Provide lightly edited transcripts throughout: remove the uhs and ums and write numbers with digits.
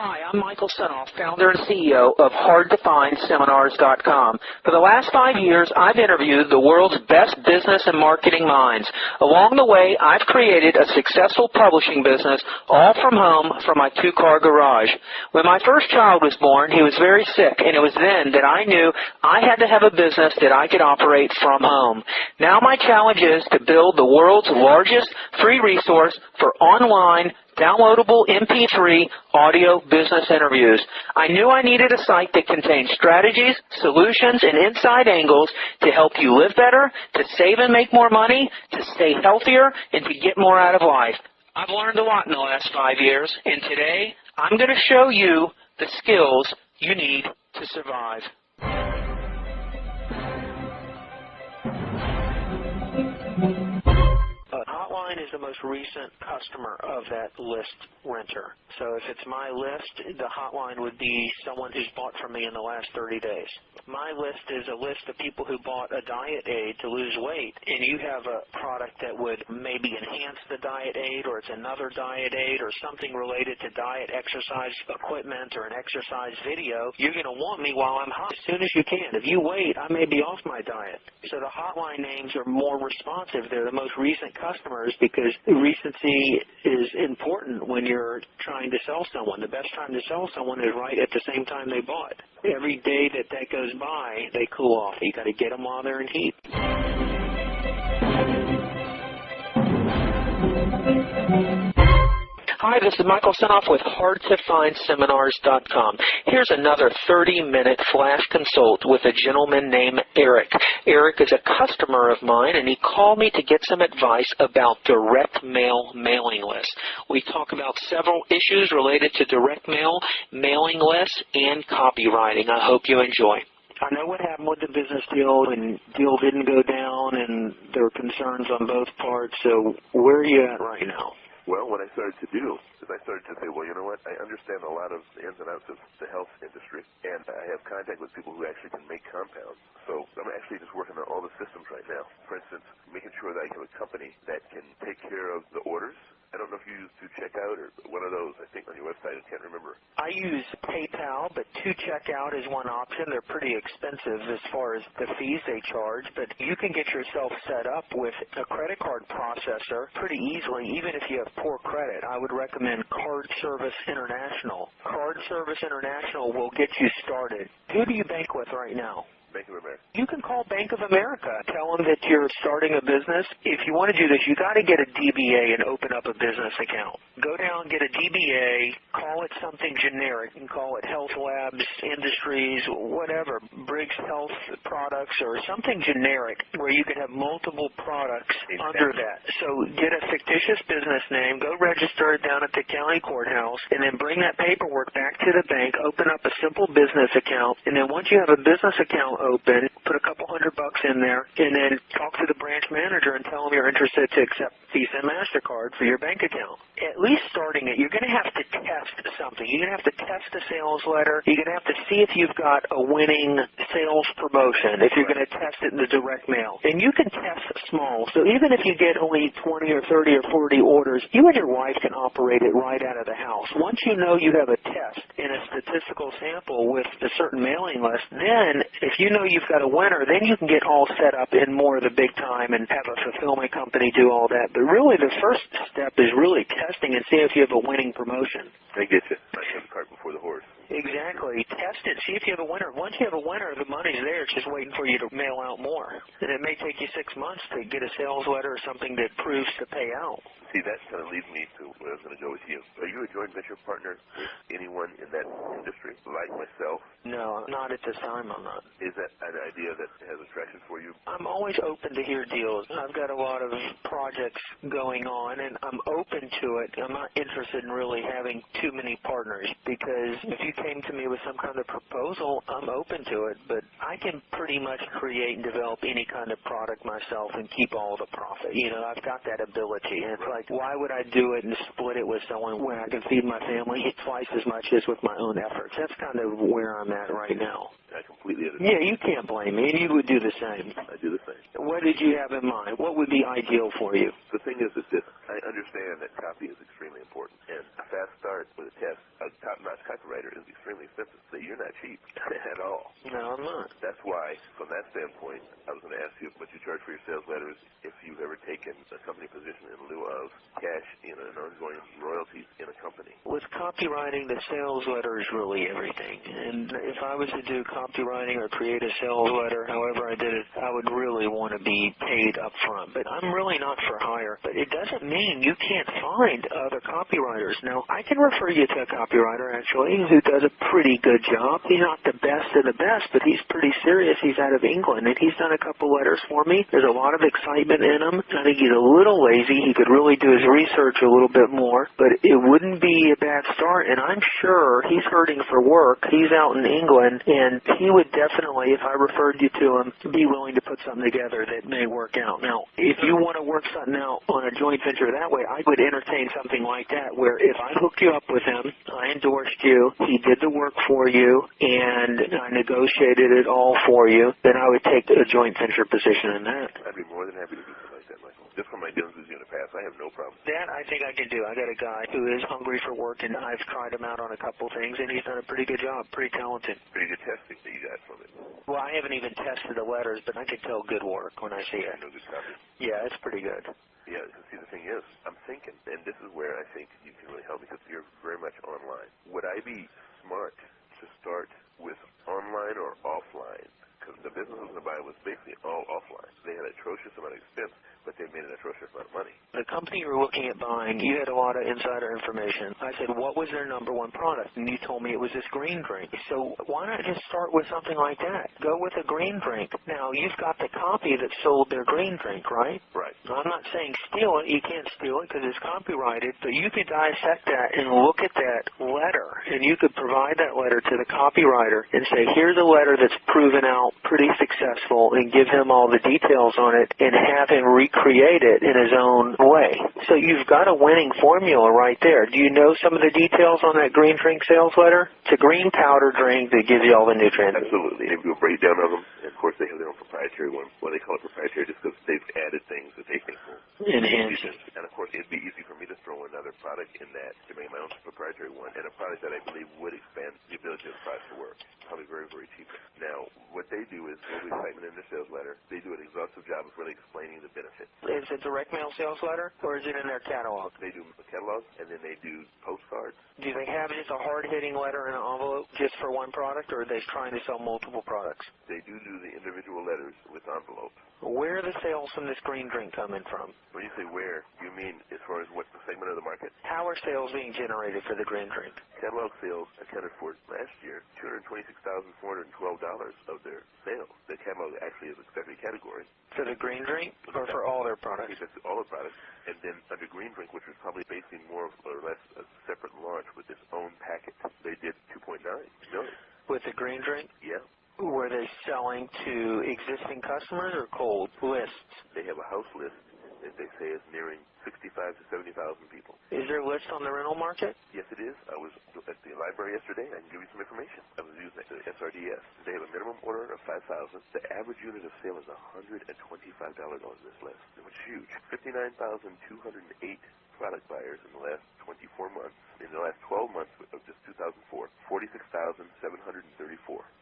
Hi, I'm Michael Senoff, founder and CEO of HardToFindSeminars.com. For the last 5 years, I've interviewed the world's best business and marketing minds. Along the way, I've created a successful publishing business, all from home, from my two-car garage. When my first child was born, he was very sick, and it was then that I knew I had to have a business that I could operate from home. Now my challenge is to build the world's largest free resource for online downloadable MP3 audio business interviews. I knew I needed a site that contained strategies, solutions, and inside angles to help you live better, to save and make more money, to stay healthier, and to get more out of life. I've learned a lot in the last 5 years, and today I'm going to show you the skills you need to survive. Hotline is the most recent customer of that list renter. So if it's my list, the hotline would be someone who's bought from me in the last 30 days. My list is a list of people who bought a diet aid to lose weight, and you have a product that would maybe enhance the diet aid, or it's another diet aid, or something related to diet exercise equipment or an exercise video. You're going to want me while I'm hot as soon as you can. If you wait, I may be off my diet. So the hotline names are more responsive. They're the most recent customers because recency is important when you're trying to sell someone. The best time to sell someone is right at the same time they bought. Every day that goes by, they cool off. You got to get them while they're in heat. Hi, this is Michael Senoff with HardToFindSeminars.com. Here's another 30-minute flash consult with a gentleman named Eric. Eric is a customer of mine, and he called me to get some advice about direct mail mailing lists. We talk about several issues related to direct mail, mailing lists, and copywriting. I hope you enjoy. I know what happened with the business deal, and deal didn't go down, and there were concerns on both parts. So where are you at right now? Well, what I started to do is I started to say, well, you know what, I understand a lot of the ins and outs of the health industry, and I have contact with people who actually can make compounds. So I'm actually just working on all the systems right now. For instance, making sure that I have a company that can take care of the orders. I don't know if you use 2Checkout or one of those, I think, on your website. I can't remember. I use PayPal, but 2Checkout is one option. They're pretty expensive as far as the fees they charge, but you can get yourself set up with a credit card processor pretty easily, even if you have poor credit. I would recommend Card Service International. Card Service International will get you started. Who do you bank with right now? Bank of America. You can call Bank of America. Tell them that you're starting a business. If you want to do this, you got to get a DBA and open up a business account. Go down, get a DBA, call it something generic. You can call it Health Labs, Industries, whatever, Briggs Health Products, or something generic where you can have multiple products under that. So get a fictitious business name, go register it down at the county courthouse, and then bring that paperwork back to the bank, open up a simple business account, and then once you have a business account open, put a couple $100 in there, and then talk to the branch manager and tell them you're interested to accept Visa and MasterCard for your bank account. At least starting it, you're going to have to test something. You're going to have to test a sales letter. You're going to have to see if you've got a winning sales promotion, if you're going to test it in the direct mail. And you can test small. So even if you get only 20 or 30 or 40 orders, you and your wife can operate it right out of the house. Once you know you have a test in a statistical sample with a certain mailing list, then if you know you've got a winner, then you can get all set up in more of the big time and have a fulfillment company do all that. But really the first step is really testing and see if you have a winning promotion. I get you. I have the cart before the horse. Exactly. Test it. See if you have a winner. Once you have a winner, the money's there. It's just waiting for you to mail out more. And it may take you 6 months to get a sales letter or something that proves to pay out. See, that kind of leads me to where I was going to go with you. Are you a joint venture partner with anyone in that industry, like myself? No, not at this time, I'm not. Is that an idea that has attraction for you? I'm always open to hear deals. I've got a lot of projects going on, and I'm open to it. I'm not interested in really having too many partners, because if you came to me with some kind of proposal, I'm open to it, but I can pretty much create and develop any kind of product myself and keep all the profit. You know, I've got that ability, and it's like, why would I do it and split it with someone when I can feed my family twice as much as with my own efforts? That's kind of where I'm at right now. I completely understand. Yeah, you can't blame me, and you would do the same. I do the same. What did you have in mind? What would be ideal for you? The thing is this. I understand that copy is extremely important, and a fast start with a test, a top-notch copywriter is extremely expensive. So you're not cheap at all. No, I'm not. That's why, from that standpoint, I was going to ask you what you charge for your sales letters, if you've ever taken a company position in lieu of cash in an ongoing royalty in a company. With copywriting, the sales letter is really everything. And if I was to do copywriting or create a sales letter, however I did it, I would really want to be paid up front. But I'm really not for hire. But it doesn't mean you can't find other copywriters. Now, I can refer you to a copywriter, actually, who does a pretty good job. He's not the best of the best, but he's pretty serious. He's out of England, and he's done a couple letters for me. There's a lot of excitement in him. I think he's a little lazy. He could really do his research a little bit more, but it wouldn't be a bad start, and I'm sure he's hurting for work. He's out in England, and he would definitely, if I referred you to him, be willing to put something together that may work out. Now, if you want to work something out on a joint venture that way, I would entertain something like that, where if I hooked you up with him, I endorsed you, he did the work for you, and I negotiated it all for you, then I would take a joint venture position in that. I'd be more than happy to do something like that, Michael. Just from my dealings with you in the past, I have no problem. That I think I can do. I got a guy who is hungry for work, and I've tried him out on a couple things, and he's done a pretty good job, pretty talented. Pretty good testing that you got from it. Well, I haven't even tested the letters, but I can tell good work when I see it. No good copy. Yeah, it's pretty good. Yeah, see, the thing is, I'm thinking, and this is where I think you can really help me because you're very much online. Would I be smart to start with online or offline? Because the business I was going to buy was basically all offline. They had an atrocious amount of expense, but they made an atrocious amount of money. The company you were looking at buying, you had a lot of insider information. I said, what was their number one product? And you told me it was this green drink. So why not just start with something like that? Go with a green drink. Now, you've got the copy that sold their green drink, right? Right. I'm not saying steal it. You can't steal it because it's copyrighted. But you could dissect that and look at that letter. And you could provide that letter to the copywriter and say, here's a letter that's proven out pretty successful, and give him all the details on it and have him recreate it in his own way. So you've got a winning formula right there. Do you know some of the details on that green drink sales letter? It's a green powder drink that gives you all the nutrients. Absolutely. They do a breakdown of them. And of course, they have their own proprietary one. Well, they call it proprietary just because they've added things that they think will enhance it. And of course, it'd be easy for me to throw another product in that to make my own proprietary one, and a product that I believe would expand the ability of the product to work. Probably very, very cheap. Now, what they do is build the excitement in their sales letter. They do an exhaustive job of really explaining the benefits. Is it direct mail sales letter, or is it in their catalog? They do a catalog, and then they do postcards. Do they have just a hard-hitting letter in an envelope just for one product, or are they trying to sell multiple products? They do the individual letters with envelopes. Where are the sales from this green drink coming from? When you say where, you mean as far as what segment of the market? How are sales being generated for the green drink? Catalog sales accounted for last year $226,412 of their sales. The catalog actually is a separate category. For the green drink, or for all their products? That's all the products. And then under green drink, which was probably basing more or less a separate launch with its own packet, they did $2.9 million. With the green drink? Yeah. Were they selling to existing customers or cold lists? They have a house list that they say is nearing 65,000 to 70,000 people. Is there a list on the rental market? Yes, it is. I was at the library yesterday. I can give you some information. I was using the SRDS. They have a minimum order of 5,000. The average unit of sale is $125 on this list, which is huge. 59,208 product buyers in the last 24 months. In the last 12 months of just 2004, 46,734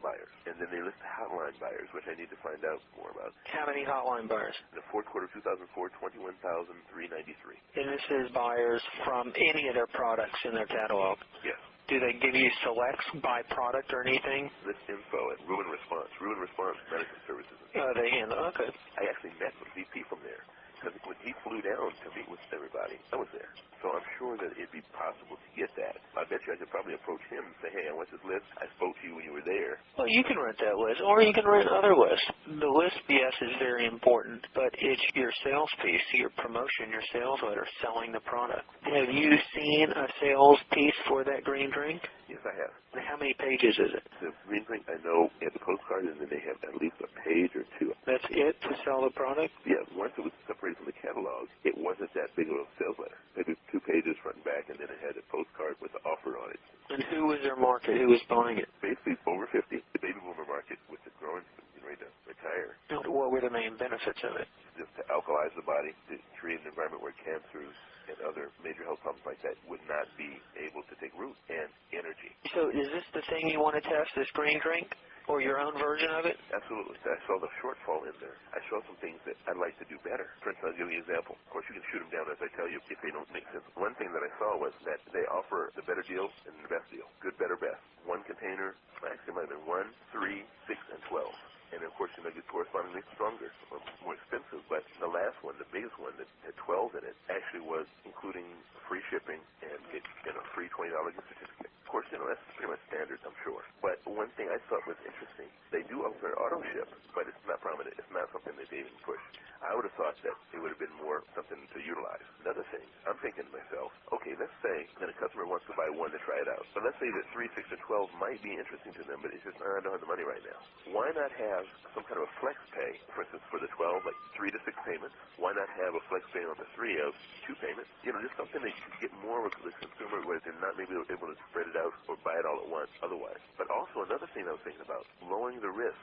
buyers. And then they list hotline buyers, which I need to find out more about. How many hotline buyers? In the fourth quarter of 2004, 21,393. And this is buyers from any of their products in their catalog? Yes. Do they give you selects by product or anything? List info at Ruin Response. Ruin Response Medicine Services. They handle. Okay. I actually met with VP from there. Because when he flew down to meet with everybody, I was there. So I'm sure that it'd be possible to get that. I bet you I could probably approach him and say, hey, I want this list. I spoke to you when you were there. Well, you can rent that list, or you can rent other lists. The list, yes, is very important, but it's your sales piece, your promotion, your sales letter, selling the product. Have you seen a sales piece for that green drink? Yes, I have. How many pages is it? The green drink, I know, had the postcard, and then they have at least a page or two. That's it to sell the product? Yeah, once it was separated from the catalog, it wasn't that big of a sales letter. Maybe 2 pages front and back, and then it had a postcard with the offer on it. And who was their market? Who was buying it? Basically, over 50. The baby boomer market, with the growing, getting ready to retire. And what were the main benefits of it? Just to alkalize the body, to create an environment where cancers and other major health problems like that would not be able to take root, and energy. So So is this the thing you want to test, this green drink? Or your own version of it? Absolutely. I saw the shortfall in there. I saw some things that I'd like to do better. For instance, I'll give you an example. Of course, you can shoot them down as I tell you if they don't make sense. One thing that I saw was that they offer the better deal and the best deal. Good, better, best. One container, actually might have been 1, 3, 6, and 12. And of course, it correspondingly stronger or more expensive. But the last one, the biggest one that had 12 in it, actually was including free shipping and a free $20 gift certificate. Of course, that's pretty much standard, I'm sure. But one thing I thought was interesting, they do offer auto ship, but it's not prominent. It's not something that they even push. I would have thought that it would have been more something to utilize. Another thing, I'm thinking to myself, okay, let's say that a customer wants to buy one to try it out. But let's say that 3, 6, and 12 might be interesting to them, but it's just, I don't have the money right now. Why not have some kind of a flex pay, for instance, for the 12, like 3 to 6 payments? Why not have a flex pay on the 3 of 2 payments? Just something that you can get more of the consumer where they're not maybe able to spread it out or buy it all at once otherwise. But also another thing I was thinking about, lowering the risk.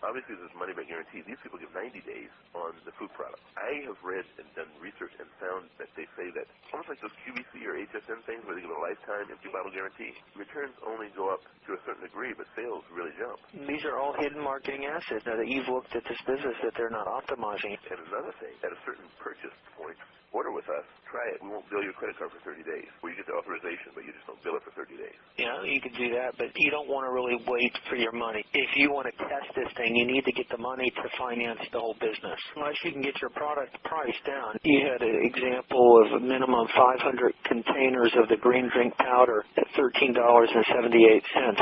Obviously, there's money back guarantee. These people give 90 days on the food product. I have read and done research and found that they say that almost like those QVC or HSN things where they give a lifetime empty bottle guarantee, returns only go up to a certain degree, but sales really jump. These are all hidden marketing assets now that you've looked at this business that they're not optimizing. And another thing, at a certain purchase point, order with us, try it. We won't bill your credit card for 30 days. Well, you get the authorization, but you just don't bill it for 30 days. Yeah, you can do that, but you don't want to really wait for your money. If you want to test this thing, you need to get the money to finance the whole business. Unless you can get your product price down. You had an example of a minimum 500 containers of the green drink powder at $13.78.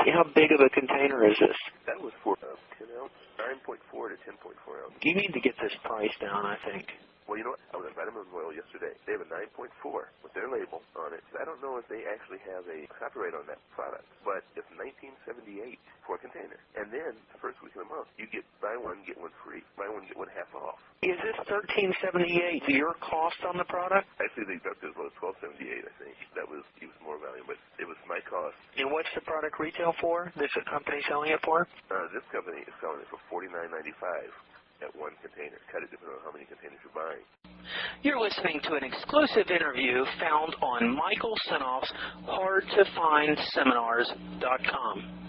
How big of a container is this? That was for 10 ounce, 9.4 to 10.4 ounce. You need to get this price down, I think. Well, you know what? I was at Vitamin Oil yesterday. They have a 9.4 with their label on it. I don't know if they actually have a copyright on that product, but it's $19.78 for a container. And then the first week of the month, you get buy one, get one free. Buy one, get one half off. Is this $13.78 your cost on the product? Actually, they got this was $12.78, I think. That was even more value, but it was my cost. And what's the product retail for? This company selling it for? This company is selling it for $49.95. At one container. Cut it depending on how many containers you're buying. You're listening to an exclusive interview found on Michael Senoff's HardToFindSeminars.com.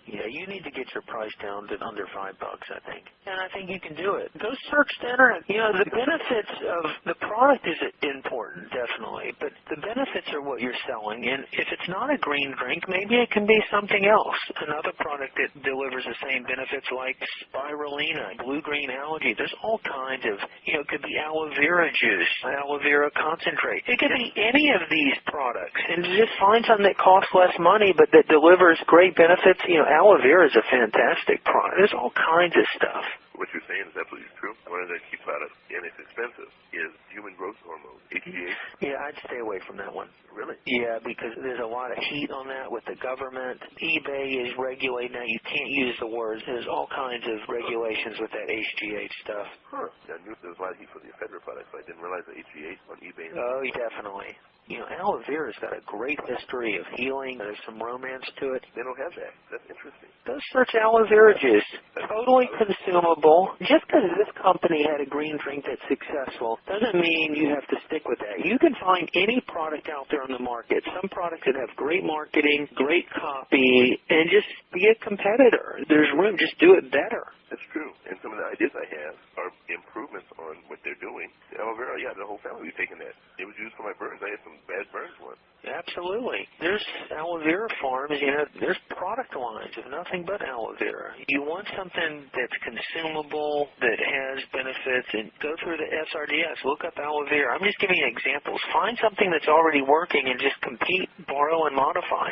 Yeah, you need to get your price down to under $5, I think. And I think you can do it. Go search the internet. The benefits of the product is important, definitely, but the benefits are what you're selling. And if it's not a green drink, maybe it can be something else. Another product that delivers the same benefits like spirulina, blue-green algae. There's all kinds of, it could be aloe vera juice, aloe vera concentrate. It could be any of these products. And just find something that costs less money but that delivers great benefits. Aloe vera is a fantastic product. There's all kinds of stuff. What you're saying is absolutely true. One of the key products, and it's expensive, is human growth hormone, HGH. Yeah, I'd stay away from that one. Really? Yeah, because there's a lot of heat on that with the government. eBay is regulating that. You can't use the words. There's all kinds of regulations with that HGH stuff. Huh. I knew there was a lot of heat for the ephedra products, but I didn't realize the HGH on eBay. Oh, definitely. Aloe vera's got a great history of healing. There's some romance to it. They don't have that. That's interesting. Go search aloe vera juice. Totally consumable. Just because this company had a green drink that's successful doesn't mean you have to stick with that. You can find any product out there on the market. Some products that have great marketing, great copy, and just be a competitor. There's room. Just do it better. That's true. And some of the ideas I have are improvements on what they're doing. The aloe vera, the whole family was taking that. It was used for my burns. I had some bad burns once. Absolutely. There's aloe vera farms, there's product lines of nothing but aloe vera. You want something that's consumable, that has benefits, and go through the SRDS. Look up aloe vera. I'm just giving you examples. Find something that's already working and just compete, borrow, and modify.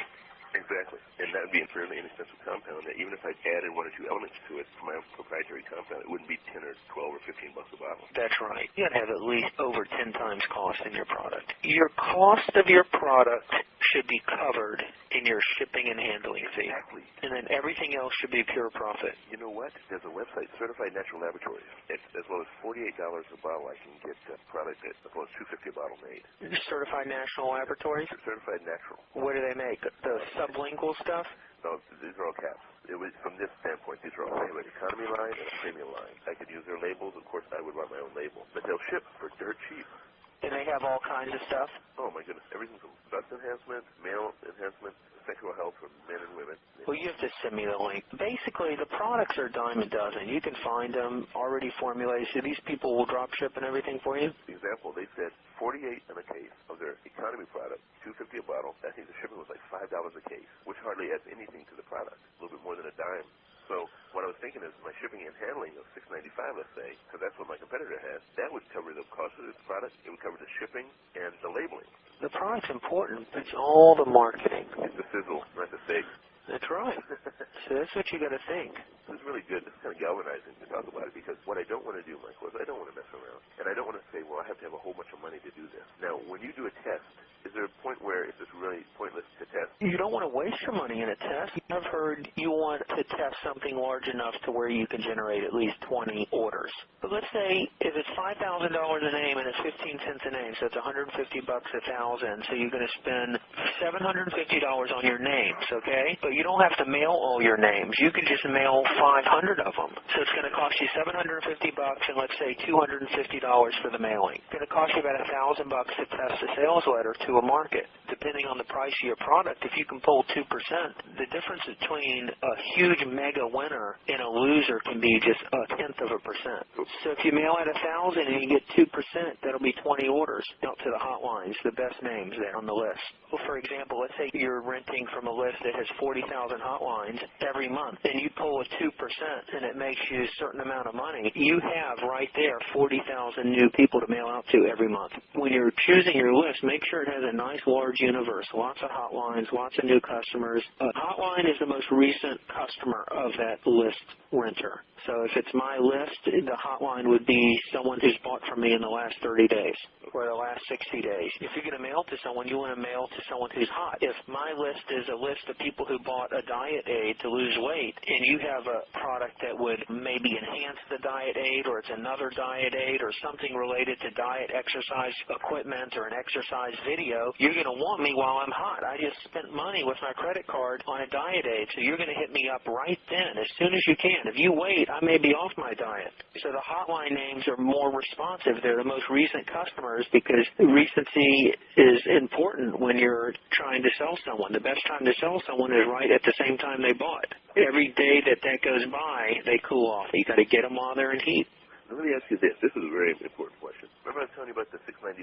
Exactly. And that would be a fairly inexpensive compound that even if I added 1 or 2 elements to it for my own proprietary compound, it wouldn't be 10 or 12 or $15 a bottle. That's right. You got to have at least over 10 times cost in your product. Your cost of your product should be covered in your shipping and handling fee. Exactly. And then everything else should be pure profit. You know what? There's a website, Certified Natural Laboratories. It's as low as $48 a bottle. I can get a product at as low as $2.50 a bottle made. Certified National Laboratories? Certified Natural. What do they make? The sublingual stuff? No, these are all caps. From this standpoint, these are all an economy line and a premium line. I could use their labels. Of course, I would run my own label. But they'll ship for dirt cheap. And they have all kinds of stuff? Oh, my goodness. Everything from breast enhancement, male enhancement, sexual health for men and women. Well, you have to send me the link. Basically, the products are a dime a dozen. You can find them already formulated. So these people will drop ship and everything for you? For example, they said 48 in a case of their economy product, $2.50 a bottle. I think the shipping was like $5 a case, which hardly adds anything to the product, a little bit more than a dime. So what I was thinking is my shipping and handling of $6.95, let's say, because that's what my competitor has, that would cover the cost of this product. It would cover the shipping and the labeling. The product's important. It's all the marketing. It's the sizzle, not the steak. That's right. So that's what you got to think. This is really good. This is kind of galvanizing to talk about it, because what I don't want to do, Michael, is I don't want to mess around. And I don't want to say, well, I have to have a whole bunch of money to do this. Now, when you do a test, is there a point where it's just really pointless to test? You don't want to waste your money in a test. I've heard you want to test something large enough to where you can generate at least 20 orders. But let's say if it's $5,000 a name and it's 15 cents a name, so it's $150 a thousand. So you're going to spend $750 on your names, okay? But you don't have to mail all your names. You can just mail 500 of them. So it's going to cost you $750 and let's say $250 for the mailing. It's going to cost you about $1,000 to test a sales letter to a market. Depending on the price of your product, if you can pull 2%, the difference between a huge mega winner and a loser can be just 1/10%. So if you mail at 1,000 and you get 2%, that'll be 20 orders out to the hotlines, the best names there on the list. Well, for example, let's say you're renting from a list that has 40,000 hotlines every month, and you pull a 2% and it makes you a certain amount of money. You have right there 40,000 new people to mail out to every month. When you're choosing your list, make sure it has a nice large universe, lots of hotlines, lots of new customers. A hotline is the most recent customer of that list renter. So if it's my list, the hotline would be someone who's bought from me in the last 30 days or the last 60 days. If you're going to mail to someone, you want to mail to someone who's hot. If my list is a list of people who bought a diet aid to lose weight and you have a product that would maybe enhance the diet aid, or it's another diet aid or something related to diet exercise equipment or an exercise video, you're going to want me while I'm hot. I just spent money with my credit card on a diet aid, so you're going to hit me up right then as soon as you can. If you wait, I may be off my diet. So the hotline names are more responsive. They're the most recent customers because recency is important when you're trying to sell someone. The best time to sell someone is right at the same time they bought. Every day that goes by, they cool off. You got to get them while they're in heat. Let me ask you this. This is a very important question. Remember I was telling you about the $6.95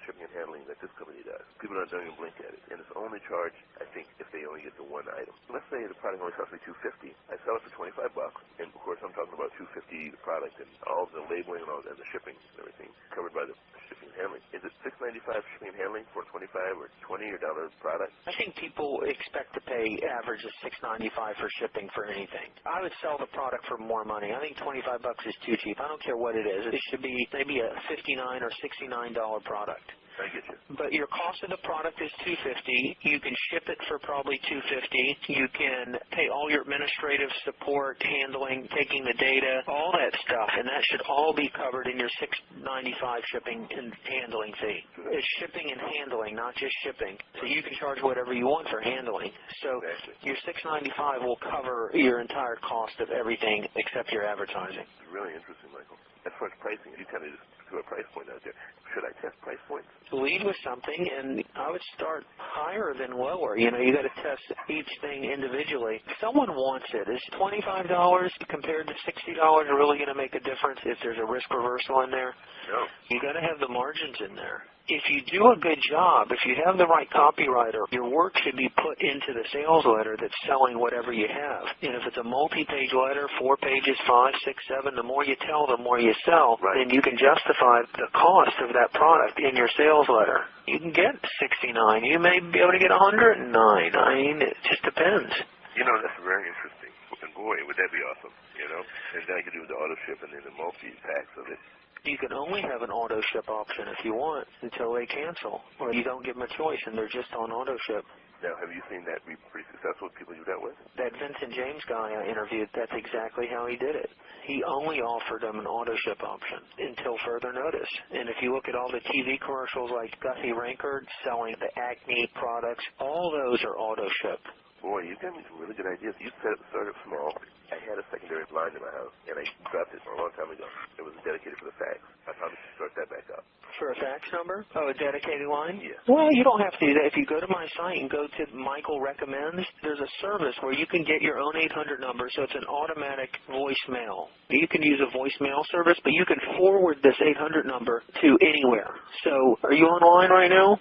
shipping and handling that this company does? People don't even blink at it. And it's only charged, I think, if they only get the one item. Let's say the product only costs me $2.50. I sell it for $25, and of course I'm talking about $2.50 the product and all the labeling and all and the shipping and everything covered by the shipping and handling. Is it $6.95 shipping and handling for $25 or $20 or $1 product? I think people expect to pay average of $6.95 for shipping for anything. I would sell the product for more money. I think $25 is too cheap. I don't care what it is. It should be maybe a $59 or $69 product. I get you. But your cost of the product is $250. You can ship it for probably $250. You can pay all your administrative support, handling, taking the data, all that stuff, and that should all be covered in your $6.95 shipping and handling fee. It's shipping and handling, not just shipping. So you can charge whatever you want for handling. So your $6.95 will cover your entire cost of everything except your advertising. It's really interesting, Michael. As far as pricing, you kind of just threw a price point out there. Should I test price points? Lead with something, and I would start higher than lower. You know, you got to test each thing individually. If someone wants it, is $25 compared to $60 really going to make a difference if there's a risk reversal in there? No. You got to have the margins in there. If you do a good job, if you have the right copywriter, your work should be put into the sales letter that's selling whatever you have. And if it's a multi-page letter, 4 pages, 5, 6, 7, the more you tell, the more you sell, then you can justify the cost of that product in your sales letter. You can get 69. You may be able to get 109. I mean, it just depends. You know, that's very interesting. And boy, would that be awesome, you know? And then I could do the auto ship and then the multi-packs of it. You can only have an auto ship option if you want until they cancel, or you don't give them a choice and they're just on auto ship. Now, have you seen that be pretty successful with people you dealt with? That Vincent James guy I interviewed, that's exactly how he did it. He only offered them an auto ship option until further notice. And if you look at all the TV commercials like Gussie Rankard selling the acne products, all those are auto ship. Boy, you've given me some really good ideas. You started small. I had a secondary blind in my house, and I dropped it a long time ago. It was dedicated for the fax. I probably should start that back up. For a fax number? Oh, a dedicated line? Yeah. Well, you don't have to do that. If you go to my site and go to Michael Recommends, there's a service where you can get your own 800 number, so it's an automatic voicemail. You can use a voicemail service, but you can forward this 800 number to anywhere. So, are you online right now?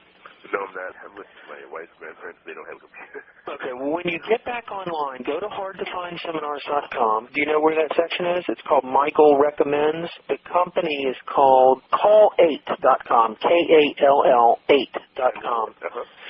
No, I'm not. I'm with my wife's grandparents. They don't have a computer. Okay, well, when you get back online, go to hardtofindseminars.com. Do you know where that section is? It's called Michael Recommends. The company is called call8.com, K-A-L-L 8.com.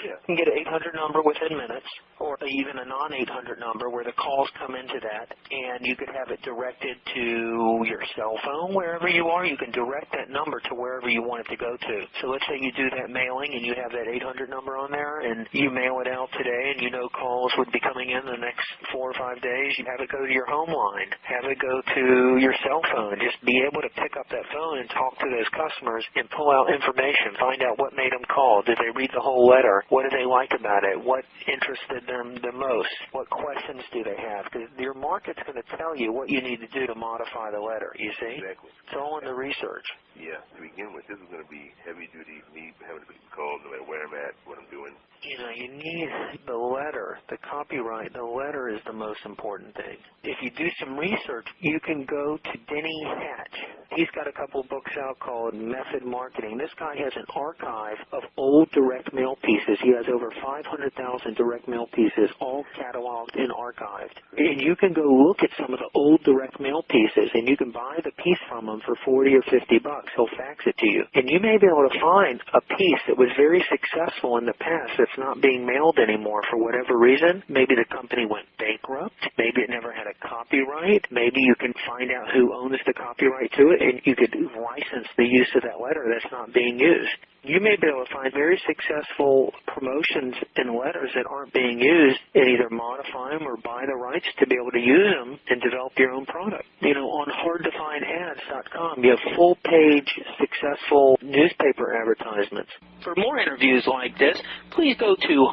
Yeah. You can get an 800 number within minutes, or even a non-800 number where the calls come into that, and you could have it directed to your cell phone, wherever you are. You can direct that number to wherever you want it to go to. So let's say you do that mailing and you have that 800 number on there, and you mail it out today, and you know calls would be coming in the next 4 or 5 days. You have it go to your home line, have it go to your cell phone. Just be able to pick up that phone and talk to those customers and pull out information, find out what made them call. Did they read the whole letter? What do they like about it? What interested them the most? What questions do they have? Because your market's going to tell you what you need to do to modify the letter, you see? Exactly. It's all in the research. Yeah, to begin with, this is going to be heavy-duty, me having to be called no matter where I'm at, what I'm doing. You know, you need the letter, the copyright. The letter is the most important thing. If you do some research, you can go to Denny Hatch. He's got a couple books out called Method Marketing. This guy has an archive of old direct mail pieces. He has over 500,000 direct mail pieces, all cataloged and archived. And you can go look at some of the old direct mail pieces, and you can buy the piece from him for $40 or $50. He'll fax it to you. And you may be able to find a piece that was very successful in the past that's not being mailed anymore for whatever reason. Maybe the company went bankrupt. Maybe it never had a copyright. Maybe you can find out who owns the copyright to it, and you could license the use of that letter that's not being used. You may be able to find very successful promotions and letters that aren't being used and either modify them or buy the rights to be able to use them and develop your own product. You know, on hardtofindads.com, you have full-page successful newspaper advertisements. For more interviews like this, please go to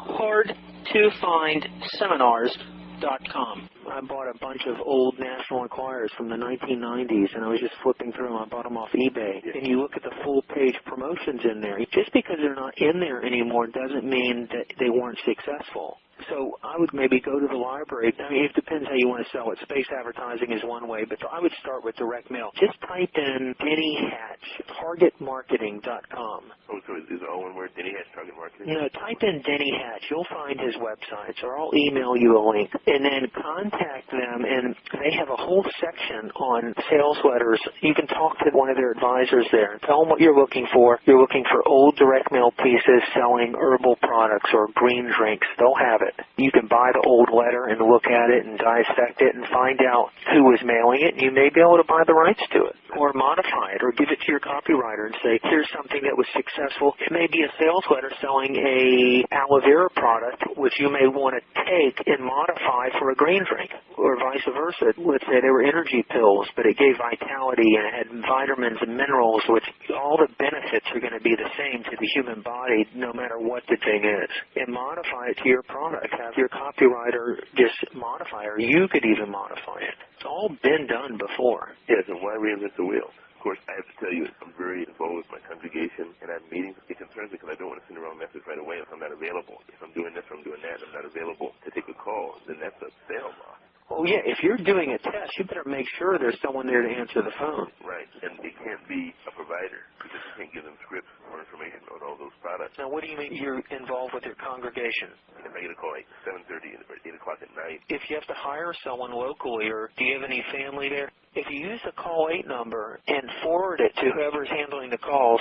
hardtofindseminars.com. I bought a bunch of old National Enquirers from the 1990s, and I was just flipping through them. I bought them off eBay. And you look at the full-page promotions in there. Just because they're not in there anymore doesn't mean that they weren't successful. So I would maybe go to the library. I mean, it depends how you want to sell it. Space advertising is one way, but I would start with direct mail. Just type in Denny Hatch, targetmarketing.com. Oh, so is it all one word, Denny Hatch, Target Marketing? No, type in Denny Hatch. You'll find his websites, or I'll email you a link. And then contact them, and they have a whole section on sales letters. You can talk to one of their advisors there and tell them what you're looking for. You're looking for old direct mail pieces selling herbal products or green drinks. They'll have it. You can buy the old letter and look at it and dissect it and find out who was mailing it. You may be able to buy the rights to it or modify it or give it to your copywriter and say, here's something that was successful. It may be a sales letter selling a aloe vera product, which you may want to take and modify for a green drink, or vice versa. Let's say they were energy pills, but it gave vitality and it had vitamins and minerals, which all the benefits are going to be the same to the human body no matter what the thing is. And modify it to your product. Have your copywriter just modify it, or you could even modify it. It's all been done before. Yes, and why reinvent the wheel? Of course, I have to tell you, I'm very involved with my congregation, and I have meetings. It concerns me because I don't want to send the wrong message right away if I'm not available. If I'm doing this or I'm doing that and I'm not available to take a call, then that's a sale loss. Oh, yeah, if you're doing a test, you better make sure there's someone there to answer the phone. Right, and it can't be a provider because you can't give them scripts or information on all those products. Now, what do you mean you're involved with your congregation? If I get a call at 7:30 or 8 o'clock at night. If you have to hire someone locally, or do you have any family there? If you use the call 8 number and forward it to whoever's handling the calls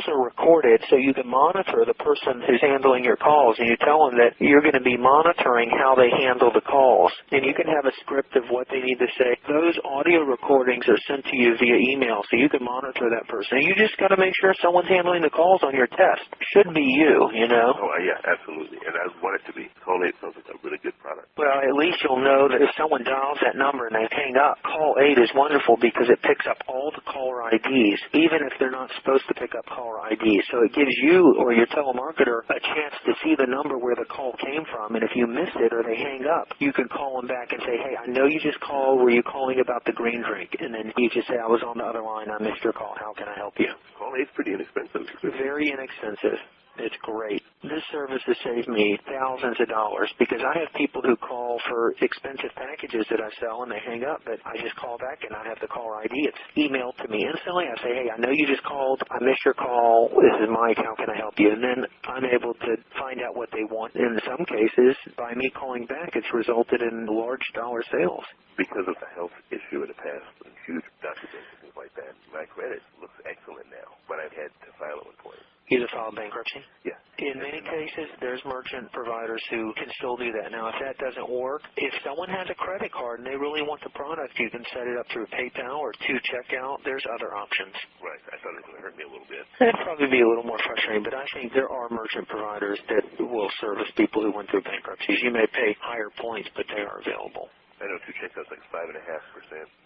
are recorded so you can monitor the person who's handling your calls, and you tell them that you're going to be monitoring how they handle the calls. And you can have a script of what they need to say. Those audio recordings are sent to you via email, so you can monitor that person. And you just got to make sure someone's handling the calls on your test. Should be you, you know? Oh, yeah, absolutely. And I want it to be. Call 8 sounds like a really good product. Well, at least you'll know that if someone dials that number and they hang up, call 8 is wonderful because it picks up all the caller IDs, even if they're not supposed to pick up caller IDs. So it gives you or your telemarketer a chance to see the number where the call came from, and if you miss it or they hang up, you can call them back and say, say, hey, I know you just called. Were you calling about the green drink? And then you just say, I was on the other line. I missed your call. How can I help you? Call eight's pretty inexpensive. Very inexpensive. It's great. This service has saved me thousands of dollars because I have people who call for expensive packages that I sell and they hang up, but I just call back and I have the caller ID. It's emailed to me instantly. I say, hey, I know you just called. I missed your call. This is Mike. How can I help you? And then I'm able to find out what they want. In some cases, by me calling back, it's resulted in large dollar sales. Because of the health issue in the past, and huge documents and things like that, my credit looks excellent now, but I've had to file at one point. You have filed bankruptcy? Yeah. In many cases, there's merchant providers who can still do that. Now, if that doesn't work, if someone has a credit card and they really want the product, you can set it up through PayPal or to checkout. There's other options. Right. I thought it was going to hurt me a little bit. It'd probably be a little more frustrating, but I think there are merchant providers that will service people who went through bankruptcies. You may pay higher points, but they are available. I know two checkouts like 5.5%.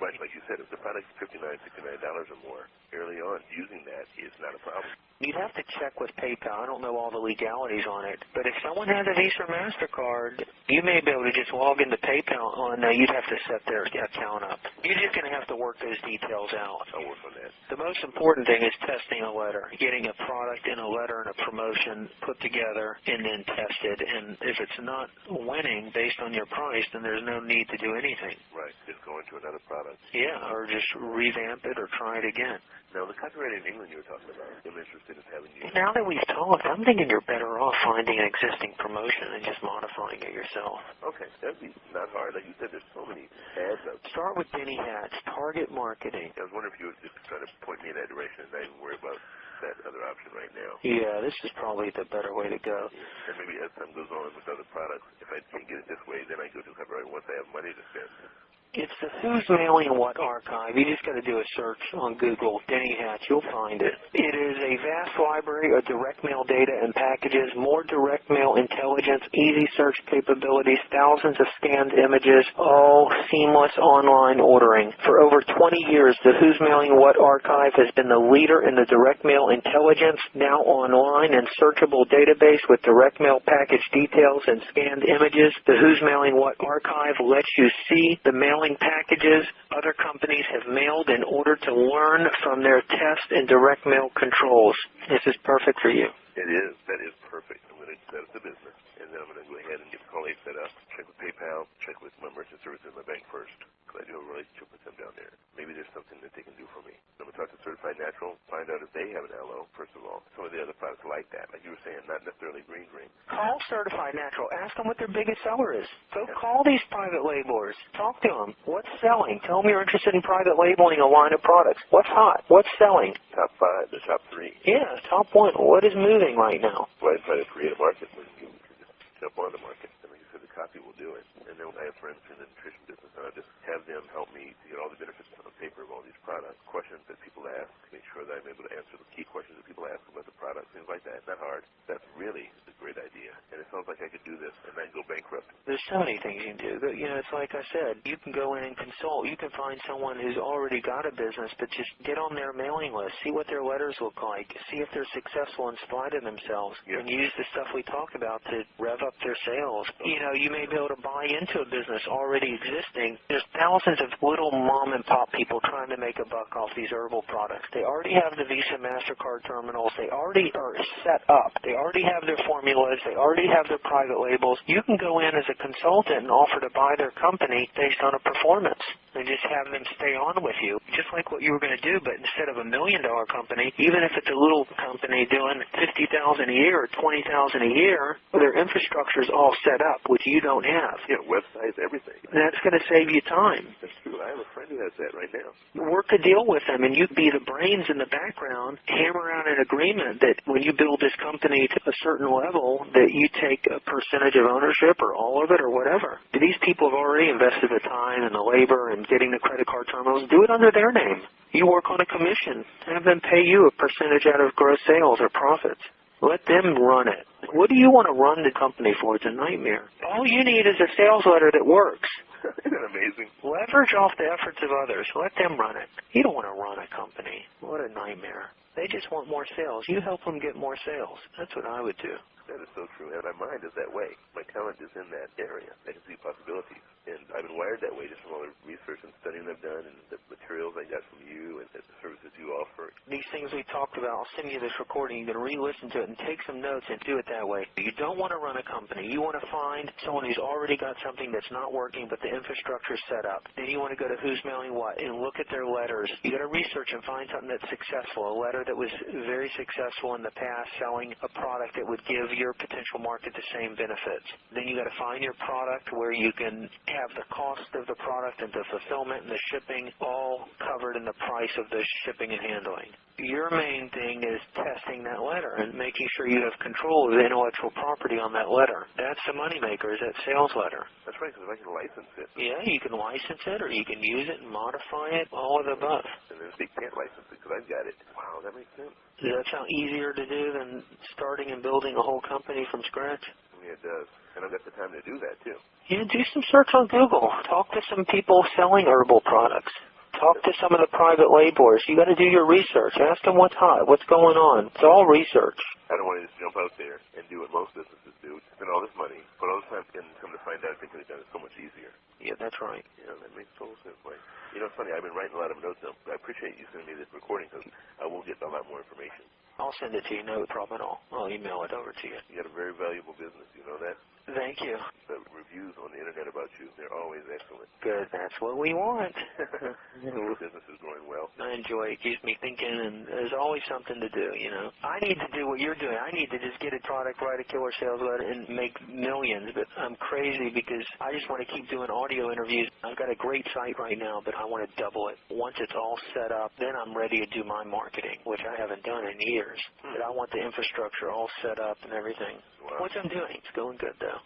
But like you said, if the product's $59, $69 or more, early on, using that is not a problem. You'd have to check with PayPal. I don't know all the legalities on it. But if someone has a Visa or MasterCard, you may be able to just log into PayPal. Oh, no, you'd have to set their account up. You're just going to have to work those details out. I'll work on that. The most important thing is testing a letter, getting a product and a letter and a promotion put together and then tested. And if it's not winning based on your price, then there's no need to do anything. Right. Just go into another product. Yeah, or just revamp it or try it again. Now, the copyright in England you were talking about, I'm interested in having you. Now that we've talked, I'm thinking you're better off finding an existing promotion and just modifying it yourself. Okay, that'd be not hard. Like you said, there's so many ads out there. Start with Denny Hats, target marketing. I was wondering if you would just try to point me in that direction and not even worry about that other option right now. Yeah, this is probably the better way to go. Yeah. And maybe as time goes on with other products, if I can't get it this way, then I go to copyright once I have money to spend. It's the Who's Mailing What archive. You just got to do a search on Google, Denny Hats. You'll find it. It is a vast library of direct mail data and packages, more direct mail intelligence, easy search capabilities, thousands of scanned images, all seamless online ordering. For over 20 years, the Who's Mailing What archive has been the leader in the direct mail intelligence, now online and searchable database with direct mail package details and scanned images. The Who's Mailing What archive lets you see the mailing packages other companies have mailed in order to learn from their test and direct mail controls. This is perfect for you. It is. That is perfect. I'm going to set up the business, and then I'm going to go ahead and get the call aid set up, check with PayPal, check with my merchant services in my bank first, because I do have a relationship with them down there. Maybe there's something that they can do for me. I'm going to talk to Certified Natural, find out if they have an LO, first of all. Some of the other products like that, like you were saying, not necessarily green. Call Certified Natural. Ask them what their biggest seller is. Go call these private labelers. Talk to them. What's selling? Tell them you're interested in private labeling a line of products. What's hot? What's selling? Top 5, the top 3. Yeah, top 1. What is moving right now? Well, I try to create a market when you can just jump on the market. And like you said, the copy will do it. And then I have friends in the nutrition business, and I just have them help me to get all the benefits on paper of all these products, questions that people ask, to make sure that I'm able to answer the key questions that people ask about the product, things like that. Not hard. That's really a great idea. And it sounds like I could do this and not go bankrupt. There's so many things you can do. But, you know, it's like I said, you can go in and consult. You can find someone who's already got a business, but just get on their mailing list, see what their letters look like, see if they're successful in spite of themselves, and use the stuff we talked about to rev up their sales. You know, you may be able to buy into a business already existing. There's thousands of little mom-and-pop people trying to make a buck off these herbal products. They already have the Visa MasterCard terminals. They already are set up. They already have their formulas. They already have their private labels. You can go in as a consultant and offer to buy their company based on a performance and just have them stay on with you, just like what you were going to do, but instead of $1 million company, even if it's a little company doing $50,000 a year or $20,000 a year, their infrastructure is all set up, which you don't have. Yeah, websites, everything. And that's going to save you time. That's true. I have a friend who has that right now. Work a deal with them, and you be the brains in the background, hammer out an agreement that when you build this company to a certain level, that you take a percentage of ownership or all of it or whatever. These people have already invested the time and the labor and getting the credit card terminals. Do it under their name. You work on a commission. Have them pay you a percentage out of gross sales or profits. Let them run it. What do you want to run the company for? It's a nightmare. All you need is a sales letter that works. Isn't that amazing? Leverage off the efforts of others. Let them run it. You don't want to run a company. What a nightmare. They just want more sales. You help them get more sales. That's what I would do. That is so true. And my mind is that way. My talent is in that area. I can see possibilities. And I've been wired that way just from all the research and studying I've done and the materials I got from you and the services you offer. These things we talked about, I'll send you this recording. You can re-listen to it and take some notes and do it that way. You don't want to run a company. You want to find someone who's already got something that's not working, but the infrastructure's set up. Then you want to go to who's mailing what and look at their letters. You got to research and find something that's successful, a letter that was very successful in the past selling a product that would give your potential market the same benefits. Then you got to find your product where you can have the cost of the product and the fulfillment and the shipping all covered in the price of the shipping and handling. Your main thing is testing that letter and making sure you have control of the intellectual property on that letter. That's the moneymaker, is that sales letter. That's right, because if I can license it. Yeah, you can license it or you can use it and modify it, all of the above. And then if they can't license it because I've got it, wow, that makes sense. Does that sound easier to do than starting and building a whole company from scratch? Yeah, it does. And I've got the time to do that, too. Yeah, do some search on Google. Talk to some people selling herbal products. Talk to some of the private labelers. You got to do your research. Ask them what's hot, what's going on. It's all research. I don't want to just jump out there and do what most businesses do, spend all this money, put all this time, and come to find out they could have done it so much easier. Yeah, that's right. Yeah, that makes total sense, Mike. You know, it's funny, I've been writing a lot of notes down. I appreciate you sending me this recording because I will get a lot more information. I'll send it to you, no problem at all. I'll email it over to you. You got a very valuable business, you know that? Thank you. The reviews on the internet about you, they're always excellent. Good, that's what we want. Your business is going well. I enjoy it. It keeps me thinking, and there's always something to do, you know. I need to do what you're doing. I need to just get a product, write a killer sales letter, and make millions, but I'm crazy because I just want to keep doing audio interviews. I've got a great site right now, but I want to double it. Once it's all set up, then I'm ready to do my marketing, which I haven't done in years. But I want the infrastructure all set up and everything. Wow. Which I'm doing. It's going good, though.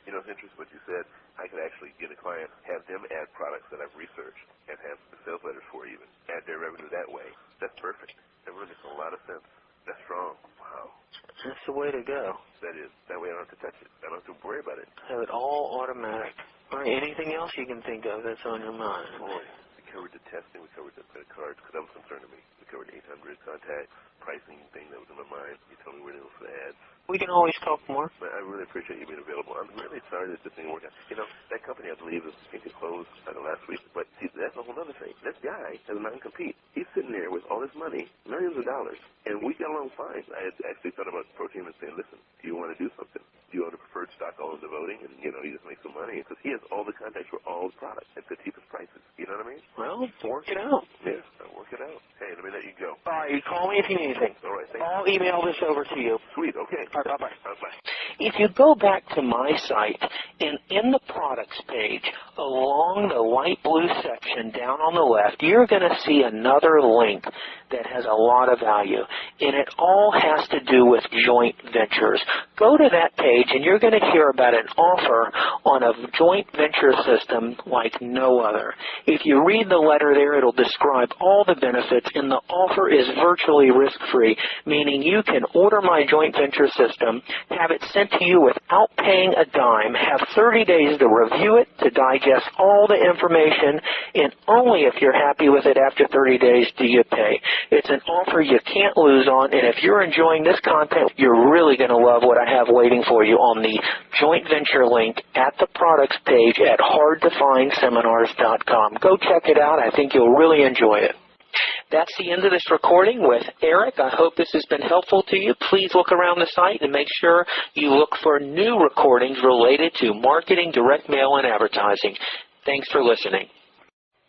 You know, it's interesting what you said. I could actually get a client, have them add products that I've researched, and have the sales letters for even, add their revenue that way. That's perfect. That really makes a lot of sense. That's strong. Wow. That's the way to go. That is. That way I don't have to touch it. I don't have to worry about it. Have it all automatic. All right, anything else you can think of that's on your mind? Boy, we covered the testing. We covered the credit cards, because that was concerned to me. We covered 800 contacts, pricing thing that was in my mind. You told me where to look for the ads. We can always talk more. But I really appreciate you being available. I'm really sorry that this didn't work out. You know, that company, I believe, is thinking to close last week. But see, that's a whole other thing. That guy has a non-compete. He's sitting there with all this money, millions of dollars, and we got along fine. I had actually thought about approaching him and saying, listen, do you want to do something? Do you own a preferred stock all in the voting? And, you know, he just makes some money. Because he has all the contacts for all his products at the cheapest prices. You know what I mean? Well, work it out. Yeah, I'll work it out. Hey, let me let you go. All right, you call me if you need anything. All right, thanks. I'll email this over to you. Sweet, okay. All right, bye-bye. Bye-bye. If you go back to my site, and in the products page, along the light blue section down on the left, you're going to see another link that has a lot of value, and it all has to do with joint ventures. Go to that page, and you're going to hear about an offer on a joint venture system like no other. If you read the letter there, it'll describe all the benefits, and the offer is virtually risk-free, meaning you can order my joint venture system, have it sent to you without paying a dime, have 30 days to review it, to digest all the information, and only if you're happy with it after 30 days do you pay. It's an offer you can't lose on, and if you're enjoying this content, you're really going to love what I have waiting for you on the joint venture link at the products page at hardtofindseminars.com. Go check it out. I think you'll really enjoy it. That's the end of this recording with Eric. I hope this has been helpful to you. Please look around the site and make sure you look for new recordings related to marketing, direct mail, and advertising. Thanks for listening.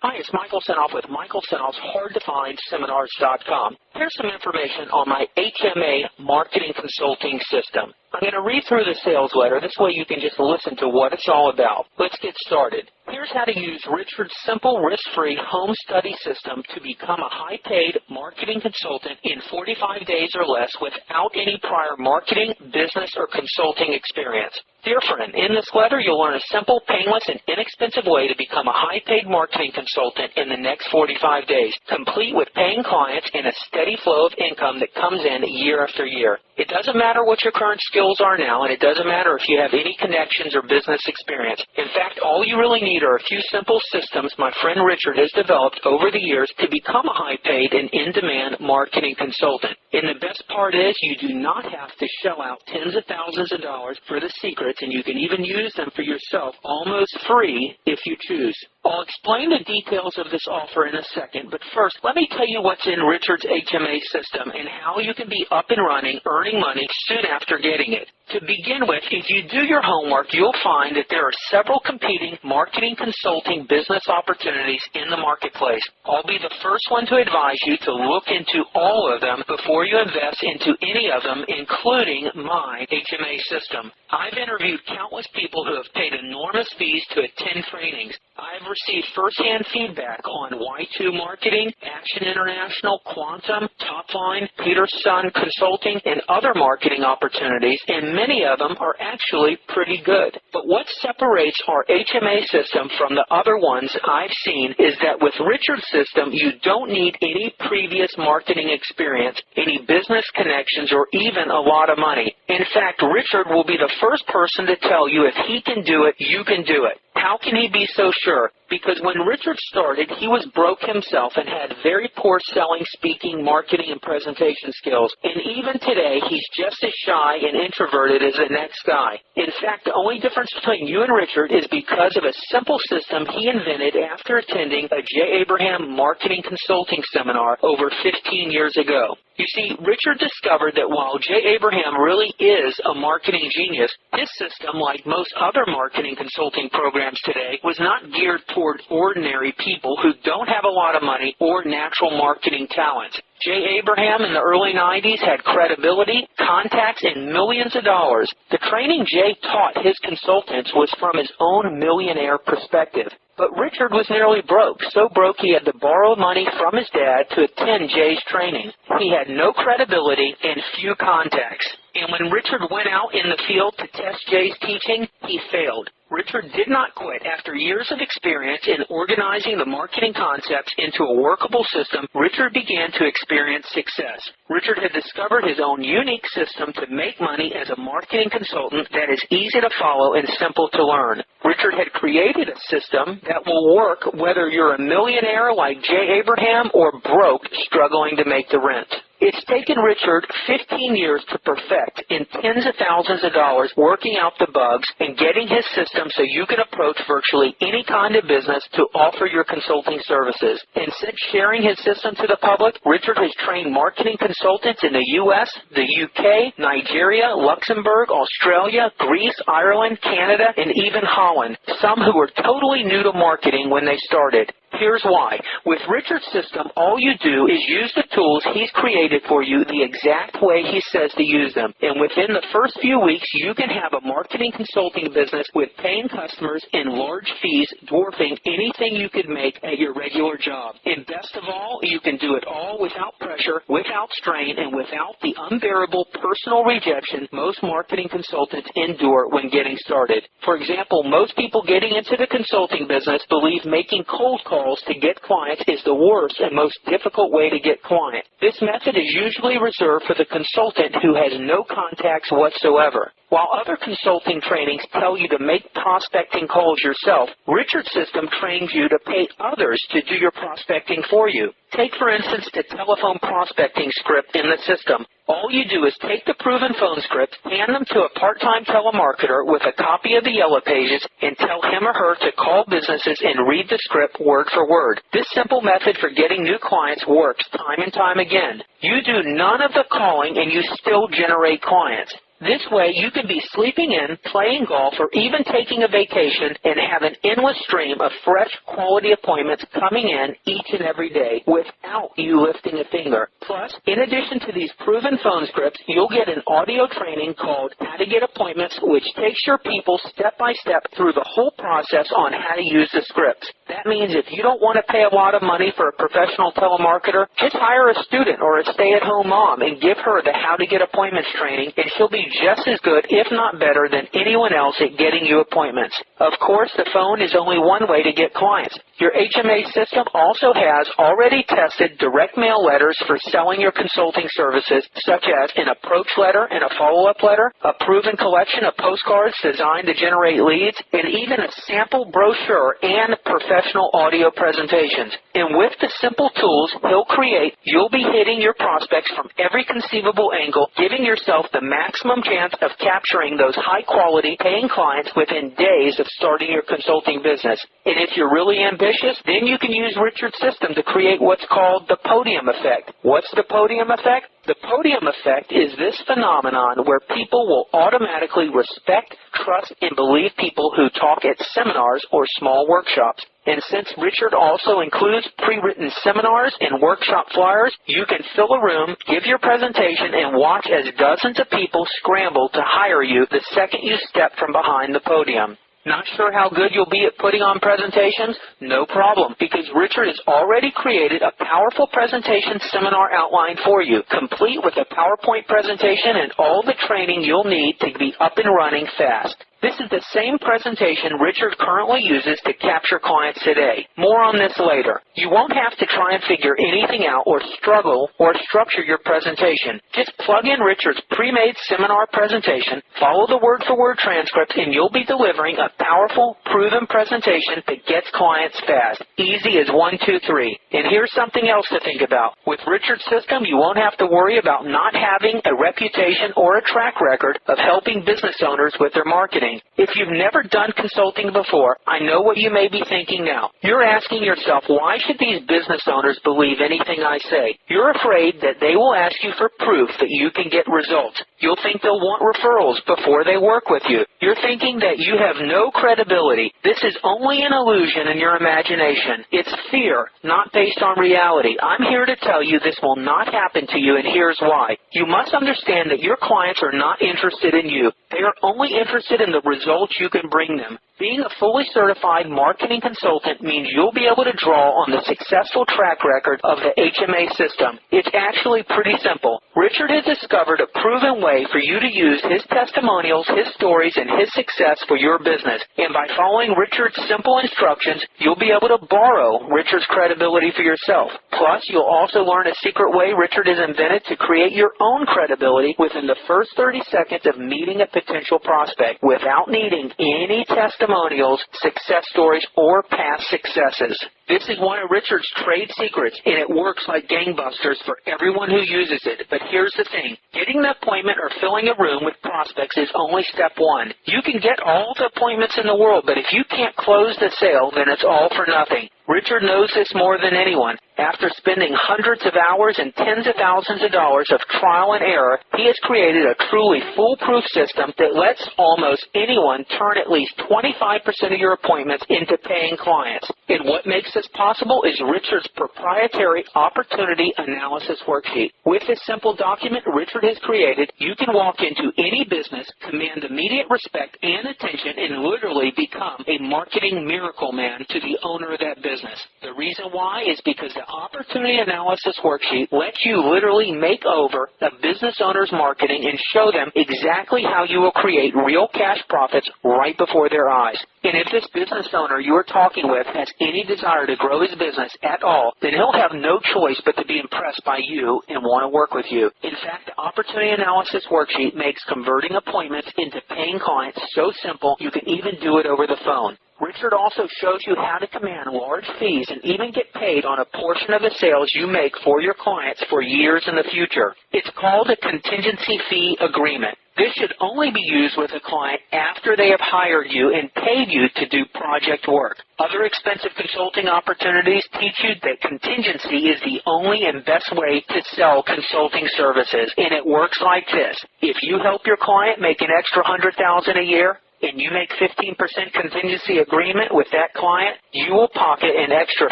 Hi, it's Michael Senoff with Michael Senoff's HardToFindSeminars.com. Here's some information on my HMA marketing consulting system. I'm going to read through the sales letter. This way you can just listen to what it's all about. Let's get started. Here's how to use Richard's simple, risk-free home study system to become a high-paid marketing consultant in 45 days or less without any prior marketing, business, or consulting experience. Dear friend, in this letter you'll learn a simple, painless, and inexpensive way to become a high-paid marketing consultant in the next 45 days, complete with paying clients and a steady flow of income that comes in year after year. It doesn't matter what your current skills are now, and it doesn't matter if you have any connections or business experience. In fact, all you really need are a few simple systems my friend Richard has developed over the years to become a high-paid and in-demand marketing consultant. And the best part is you do not have to shell out tens of thousands of dollars for the secrets, and you can even use them for yourself almost free if you choose. I'll explain the details of this offer in a second, but first, let me tell you what's in Richard's HMA system and how you can be up and running, earning money soon after getting it. To begin with, if you do your homework, you'll find that there are several competing marketing consulting business opportunities in the marketplace. I'll be the first one to advise you to look into all of them before you invest into any of them, including my HMA system. I've interviewed countless people who have paid enormous fees to attend trainings. I've received firsthand feedback on Y2 Marketing, Action International, Quantum, Topline, Peterson Consulting, and other marketing opportunities, and many of them are actually pretty good. But what separates our HMA system from the other ones I've seen is that with Richard's system, you don't need any previous marketing experience, any business connections, or even a lot of money. In fact, Richard will be the first person to tell you if he can do it, you can do it. How can he be so sure? Because when Richard started, he was broke himself and had very poor selling, speaking, marketing, and presentation skills. And even today, he's just as shy and introverted as the next guy. In fact, the only difference between you and Richard is because of a simple system he invented after attending a J. Abraham marketing consulting seminar over 15 years ago. You see, Richard discovered that while J. Abraham really is a marketing genius, his system, like most other marketing consulting programs today, was not geared toward ordinary people who don't have a lot of money or natural marketing talents. J. Abraham in the early 90s had credibility, contacts, and millions of dollars. The training Jay taught his consultants was from his own millionaire perspective. But Richard was nearly broke, so broke he had to borrow money from his dad to attend Jay's training. He had no credibility and few contacts. And when Richard went out in the field to test Jay's teaching, he failed. Richard did not quit. After years of experience in organizing the marketing concepts into a workable system, Richard began to experience success. Richard had discovered his own unique system to make money as a marketing consultant that is easy to follow and simple to learn. Richard had created a system that will work whether you're a millionaire like J. Abraham or broke struggling to make the rent. It's taken Richard 15 years to perfect in tens of thousands of dollars working out the bugs and getting his system so you can approach virtually any kind of business to offer your consulting services. And since sharing his system to the public, Richard has trained marketing consultants in the U.S., the U.K., Nigeria, Luxembourg, Australia, Greece, Ireland, Canada, and even Holland, some who were totally new to marketing when they started. Here's why. With Richard's system, all you do is use the tools he's created for you the exact way he says to use them. And within the first few weeks, you can have a marketing consulting business with paying customers and large fees dwarfing anything you could make at your regular job. And best of all, you can do it all without pressure, without strain, and without the unbearable personal rejection most marketing consultants endure when getting started. For example, most people getting into the consulting business believe making cold calls to get clients is the worst and most difficult way to get clients. This method is usually reserved for the consultant who has no contacts whatsoever. While other consulting trainings tell you to make prospecting calls yourself, Richard's system trains you to pay others to do your prospecting for you. Take, for instance, the telephone prospecting script in the system. All you do is take the proven phone script, hand them to a part-time telemarketer with a copy of the Yellow Pages, and tell him or her to call businesses and read the script word for word. This simple method for getting new clients works time and time again. You do none of the calling and you still generate clients. This way, you can be sleeping in, playing golf, or even taking a vacation and have an endless stream of fresh, quality appointments coming in each and every day without you lifting a finger. Plus, in addition to these proven phone scripts, you'll get an audio training called How to Get Appointments, which takes your people step by step through the whole process on how to use the scripts. That means if you don't want to pay a lot of money for a professional telemarketer, just hire a student or a stay-at-home mom and give her the how to get appointments training, and she'll be just as good, if not better, than anyone else at getting you appointments. Of course, the phone is only one way to get clients. Your HMA system also has already tested direct mail letters for selling your consulting services, such as an approach letter and a follow-up letter, a proven collection of postcards designed to generate leads, and even a sample brochure and professional audio presentations. And with the simple tools he'll create, you'll be hitting your prospects from every conceivable angle, giving yourself the maximum chance of capturing those high-quality paying clients within days of starting your consulting business. And if you're really ambitious, then you can use Richard's system to create what's called the podium effect. What's the podium effect? The podium effect is this phenomenon where people will automatically respect, trust, and believe people who talk at seminars or small workshops. And since Richard also includes pre-written seminars and workshop flyers, you can fill a room, give your presentation, and watch as dozens of people scramble to hire you the second you step from behind the podium. Not sure how good you'll be at putting on presentations? No problem, because Richard has already created a powerful presentation seminar outline for you, complete with a PowerPoint presentation and all the training you'll need to be up and running fast. This is the same presentation Richard currently uses to capture clients today. More on this later. You won't have to try and figure anything out or struggle or structure your presentation. Just plug in Richard's pre-made seminar presentation, follow the word-for-word transcript, and you'll be delivering a powerful, proven presentation that gets clients fast. Easy as 1, 2, 3. And here's something else to think about. With Richard's system, you won't have to worry about not having a reputation or a track record of helping business owners with their marketing. If you've never done consulting before, I know what you may be thinking now. You're asking yourself, why should these business owners believe anything I say? You're afraid that they will ask you for proof that you can get results. You'll think they'll want referrals before they work with you. You're thinking that you have no credibility. This is only an illusion in your imagination. It's fear, not based on reality. I'm here to tell you this will not happen to you, and here's why. You must understand that your clients are not interested in you. They are only interested in the results you can bring them. Being a fully certified marketing consultant means you'll be able to draw on the successful track record of the HMA system. It's actually pretty simple. Richard has discovered a proven way for you to use his testimonials, his stories, and his success for your business. And by following Richard's simple instructions, you'll be able to borrow Richard's credibility for yourself. Plus, you'll also learn a secret way Richard has invented to create your own credibility within the first 30 seconds of meeting a potential prospect without needing any testimonials, success stories, or past successes. This is one of Richard's trade secrets, and it works like gangbusters for everyone who uses it. But here's the thing. Getting the appointment or filling a room with prospects is only step one. You can get all the appointments in the world, but if you can't close the sale, then it's all for nothing. Richard knows this more than anyone. After spending hundreds of hours and tens of thousands of dollars of trial and error, he has created a truly foolproof system that lets almost anyone turn at least 25% of your appointments into paying clients. And what makes this possible is Richard's proprietary opportunity analysis worksheet. With this simple document Richard has created, you can walk into any business, command immediate respect and attention, and literally become a marketing miracle man to the owner of that business. The reason why is because the opportunity analysis worksheet lets you literally make over a business owner's marketing and show them exactly how you will create real cash profits right before their eyes. And if this business owner you are talking with has any desire to grow his business at all, then he'll have no choice but to be impressed by you and want to work with you. In fact, the opportunity analysis worksheet makes converting appointments into paying clients so simple you can even do it over the phone. Richard also shows you how to command large fees and even get paid on a portion of the sales you make for your clients for years in the future. It's called a contingency fee agreement. This should only be used with a client after they have hired you and paid you to do project work. Other expensive consulting opportunities teach you that contingency is the only and best way to sell consulting services, and it works like this. If you help your client make an extra $100,000 a year, and you make 15% contingency agreement with that client, you will pocket an extra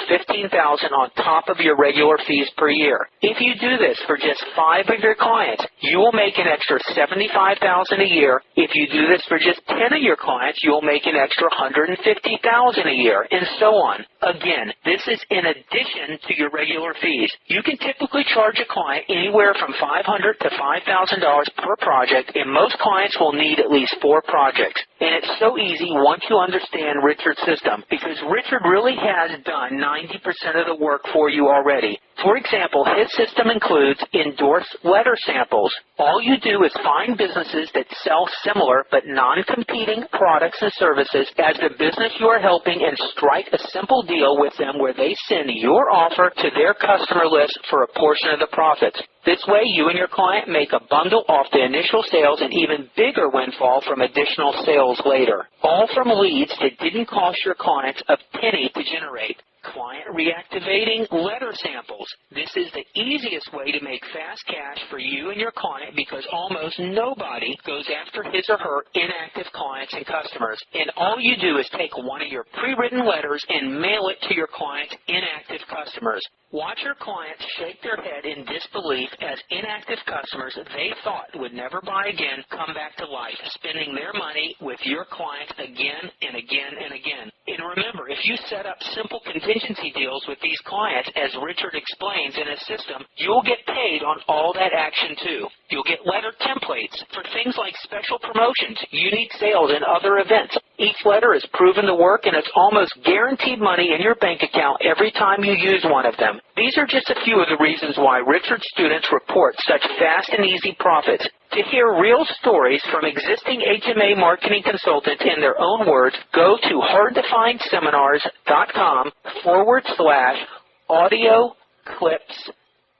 $15,000 on top of your regular fees per year. If you do this for just 5 of your clients, you will make an extra $75,000 a year. If you do this for just 10 of your clients, you will make an extra $150,000 a year, and so on. Again, this is in addition to your regular fees. You can typically charge a client anywhere from $500 to $5,000 per project, and most clients will need at least 4 projects. And it's so easy once you understand Richard's system, because Richard really has done 90% of the work for you already. For example, his system includes endorsed letter samples. All you do is find businesses that sell similar but non-competing products and services as the business you are helping and strike a simple deal with them where they send your offer to their customer list for a portion of the profits. This way, you and your client make a bundle off the initial sales and even bigger windfall from additional sales later. All from leads that didn't cost your clients a penny to generate. Client reactivating letter samples. This is the easiest way to make fast cash for you and your client because almost nobody goes after his or her inactive clients and customers. And all you do is take one of your pre-written letters and mail it to your client's inactive customers. Watch your clients shake their head in disbelief as inactive customers they thought would never buy again come back to life, spending their money with your clients again and again and again. And remember, if you set up simple contingency deals with these clients, as Richard explains in his system, you'll get paid on all that action too. You'll get letter templates for things like special promotions, unique sales, and other events. Each letter is proven to work, and it's almost guaranteed money in your bank account every time you use one of them. These are just a few of the reasons why Richard's students report such fast and easy profits. To hear real stories from existing HMA marketing consultants in their own words, go to hardtofindseminars.com/audio clips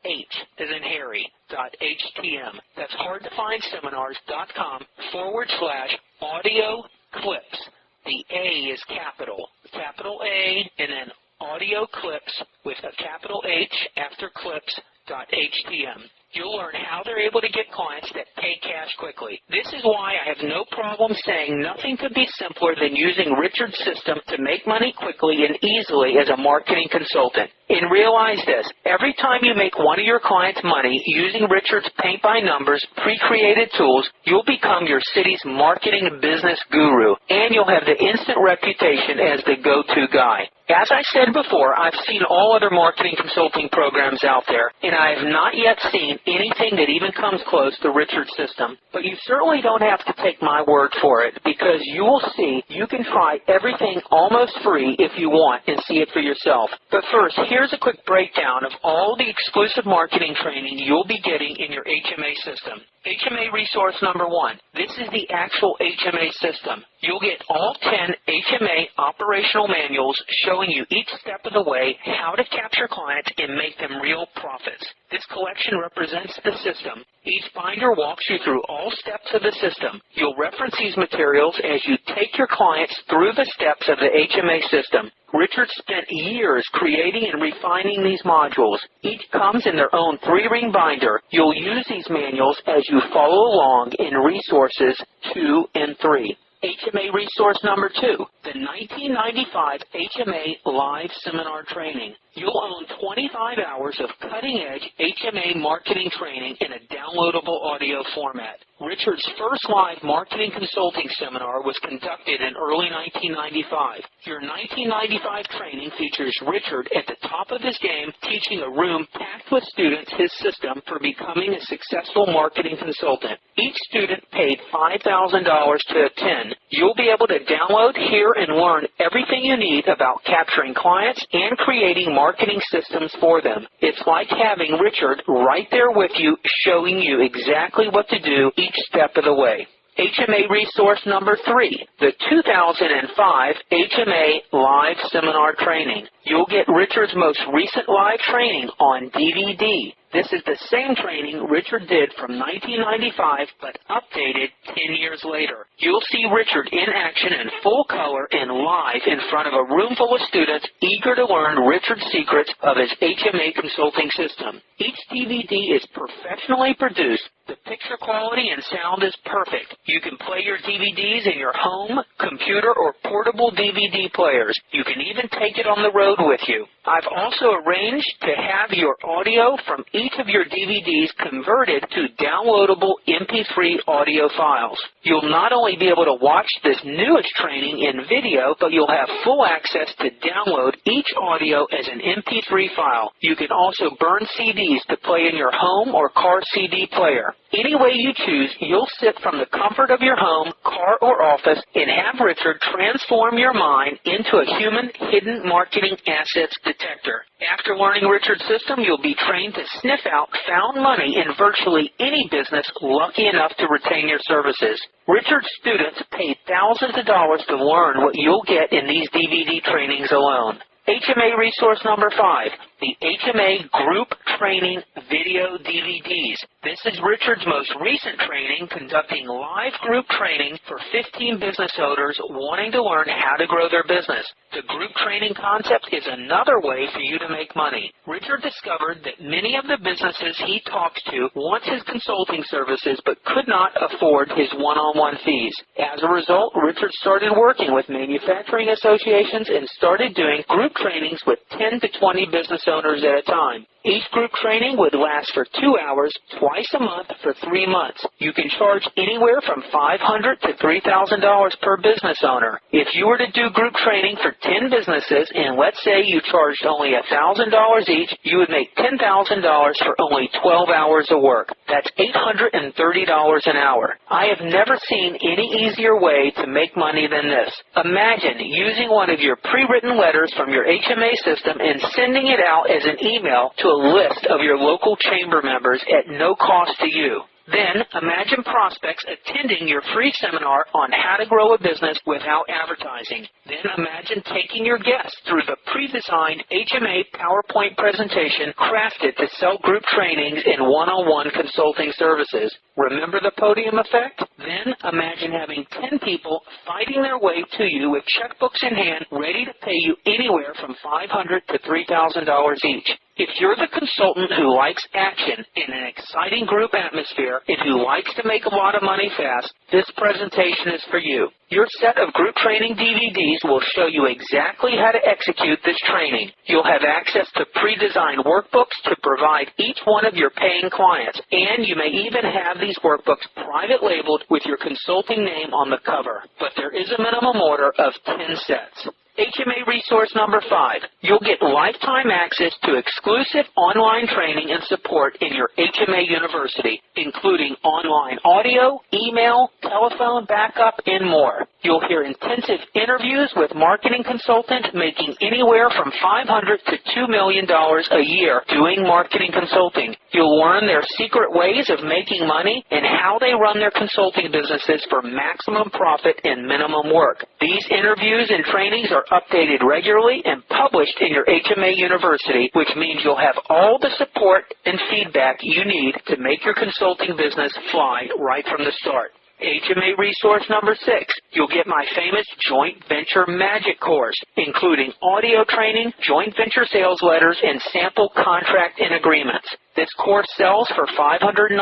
H as in Harry, .htm. That's hardtofindseminars.com/audio clips. The A is capital A, and then audio clips with a capital H after clips.htm. You'll learn how they're able to get clients that pay cash quickly. This is why I have no problem saying nothing could be simpler than using Richard's system to make money quickly and easily as a marketing consultant. And realize this, every time you make one of your clients money using Richard's paint-by-numbers, pre-created tools, you'll become your city's marketing business guru, and you'll have the instant reputation as the go-to guy. As I said before, I've seen all other marketing consulting programs out there, and I have not yet seen anything that even comes close to Richard's system. But you certainly don't have to take my word for it, because you will see you can try everything almost free if you want and see it for yourself. But first, here's a quick breakdown of all the exclusive marketing training you'll be getting in your HMA system. HMA resource number 1. This is the actual HMA system. You'll get all 10 HMA operational manuals showing you each step of the way how to capture clients and make them real profits. This collection represents the system. Each binder walks you through all steps of the system. You'll reference these materials as you take your clients through the steps of the HMA system. Richard spent years creating and refining these modules. Each comes in their own 3-ring binder. You'll use these manuals as you follow along in resources 2 and 3. HMA resource number 2, the 1995 HMA Live Seminar Training. You'll own 25 hours of cutting-edge HMA marketing training in a downloadable audio format. Richard's first live marketing consulting seminar was conducted in early 1995. Your 1995 training features Richard at the top of his game, teaching a room packed with students his system for becoming a successful marketing consultant. Each student paid $5,000 to attend. You'll be able to download, hear, and learn everything you need about capturing clients and creating marketing systems for them. It's like having Richard right there with you, showing you exactly what to do each step of the way. HMA resource number 3, the 2005 HMA Live Seminar Training. You'll get Richard's most recent live training on DVD. This is the same training Richard did from 1995, but updated 10 years later. You'll see Richard in action in full color and live in front of a room full of students eager to learn Richard's secrets of his HMA consulting system. Each DVD is professionally produced. The picture quality and sound is perfect. You can play your DVDs in your home, computer, or portable DVD players. You can even take it on the road with you. I've also arranged to have your audio from each of your DVDs converted to downloadable MP3 audio files. You'll not only be able to watch this newest training in video, but you'll have full access to download each audio as an MP3 file. You can also burn CDs to play in your home or car CD player. Any way you choose, you'll sit from the comfort of your home, car, or office and have Richard transform your mind into a human hidden marketing assets detector. After learning Richard's system, you'll be trained to sniff out found money in virtually any business lucky enough to retain your services. Richard's students pay thousands of dollars to learn what you'll get in these DVD trainings alone. HMA resource number 5, the HMA Group Training Video DVDs. This is Richard's most recent training conducting live group training for 15 business owners wanting to learn how to grow their business. The group training concept is another way for you to make money. Richard discovered that many of the businesses he talks to want his consulting services but could not afford his one-on-one fees. As a result, Richard started working with manufacturing associations and started doing group trainings with 10 to 20 business owners at a time. Each group training would last for 2 hours, twice a month for 3 months. You can charge anywhere from $500 to $3,000 per business owner. If you were to do group training for 10 businesses, and let's say you charged only $1,000 each, you would make $10,000 for only 12 hours of work. That's $830 an hour. I have never seen any easier way to make money than this. Imagine using one of your pre-written letters from your HMA system and sending it out as an email to a list of your local chamber members at no cost to you. Then, imagine prospects attending your free seminar on how to grow a business without advertising. Then imagine taking your guests through the pre-designed HMA PowerPoint presentation crafted to sell group trainings and one-on-one consulting services. Remember the podium effect? Then imagine having 10 people fighting their way to you with checkbooks in hand, ready to pay you anywhere from $500 to $3,000 each. If you're the consultant who likes action in an exciting group atmosphere and who likes to make a lot of money fast, this presentation is for you. Your set of group training DVDs will show you exactly how to execute this training. You'll have access to pre-designed workbooks to provide each one of your paying clients, and you may even have these workbooks private labeled with your consulting name on the cover. But there is a minimum order of 10 sets. HMA resource number 5. You'll get lifetime access to exclusive online training and support in your HMA university, including online audio, email, telephone backup, and more. You'll hear intensive interviews with marketing consultants making anywhere from $500 to $2 million a year doing marketing consulting. You'll learn their secret ways of making money and how they run their consulting businesses for maximum profit and minimum work. These interviews and trainings are updated regularly and published in your HMA university, which means you'll have all the support and feedback you need to make your consulting business fly right from the start. HMA resource number 6. You'll get my famous Joint Venture Magic course, including audio training, joint venture sales letters, and sample contract and agreements. This course sells for $595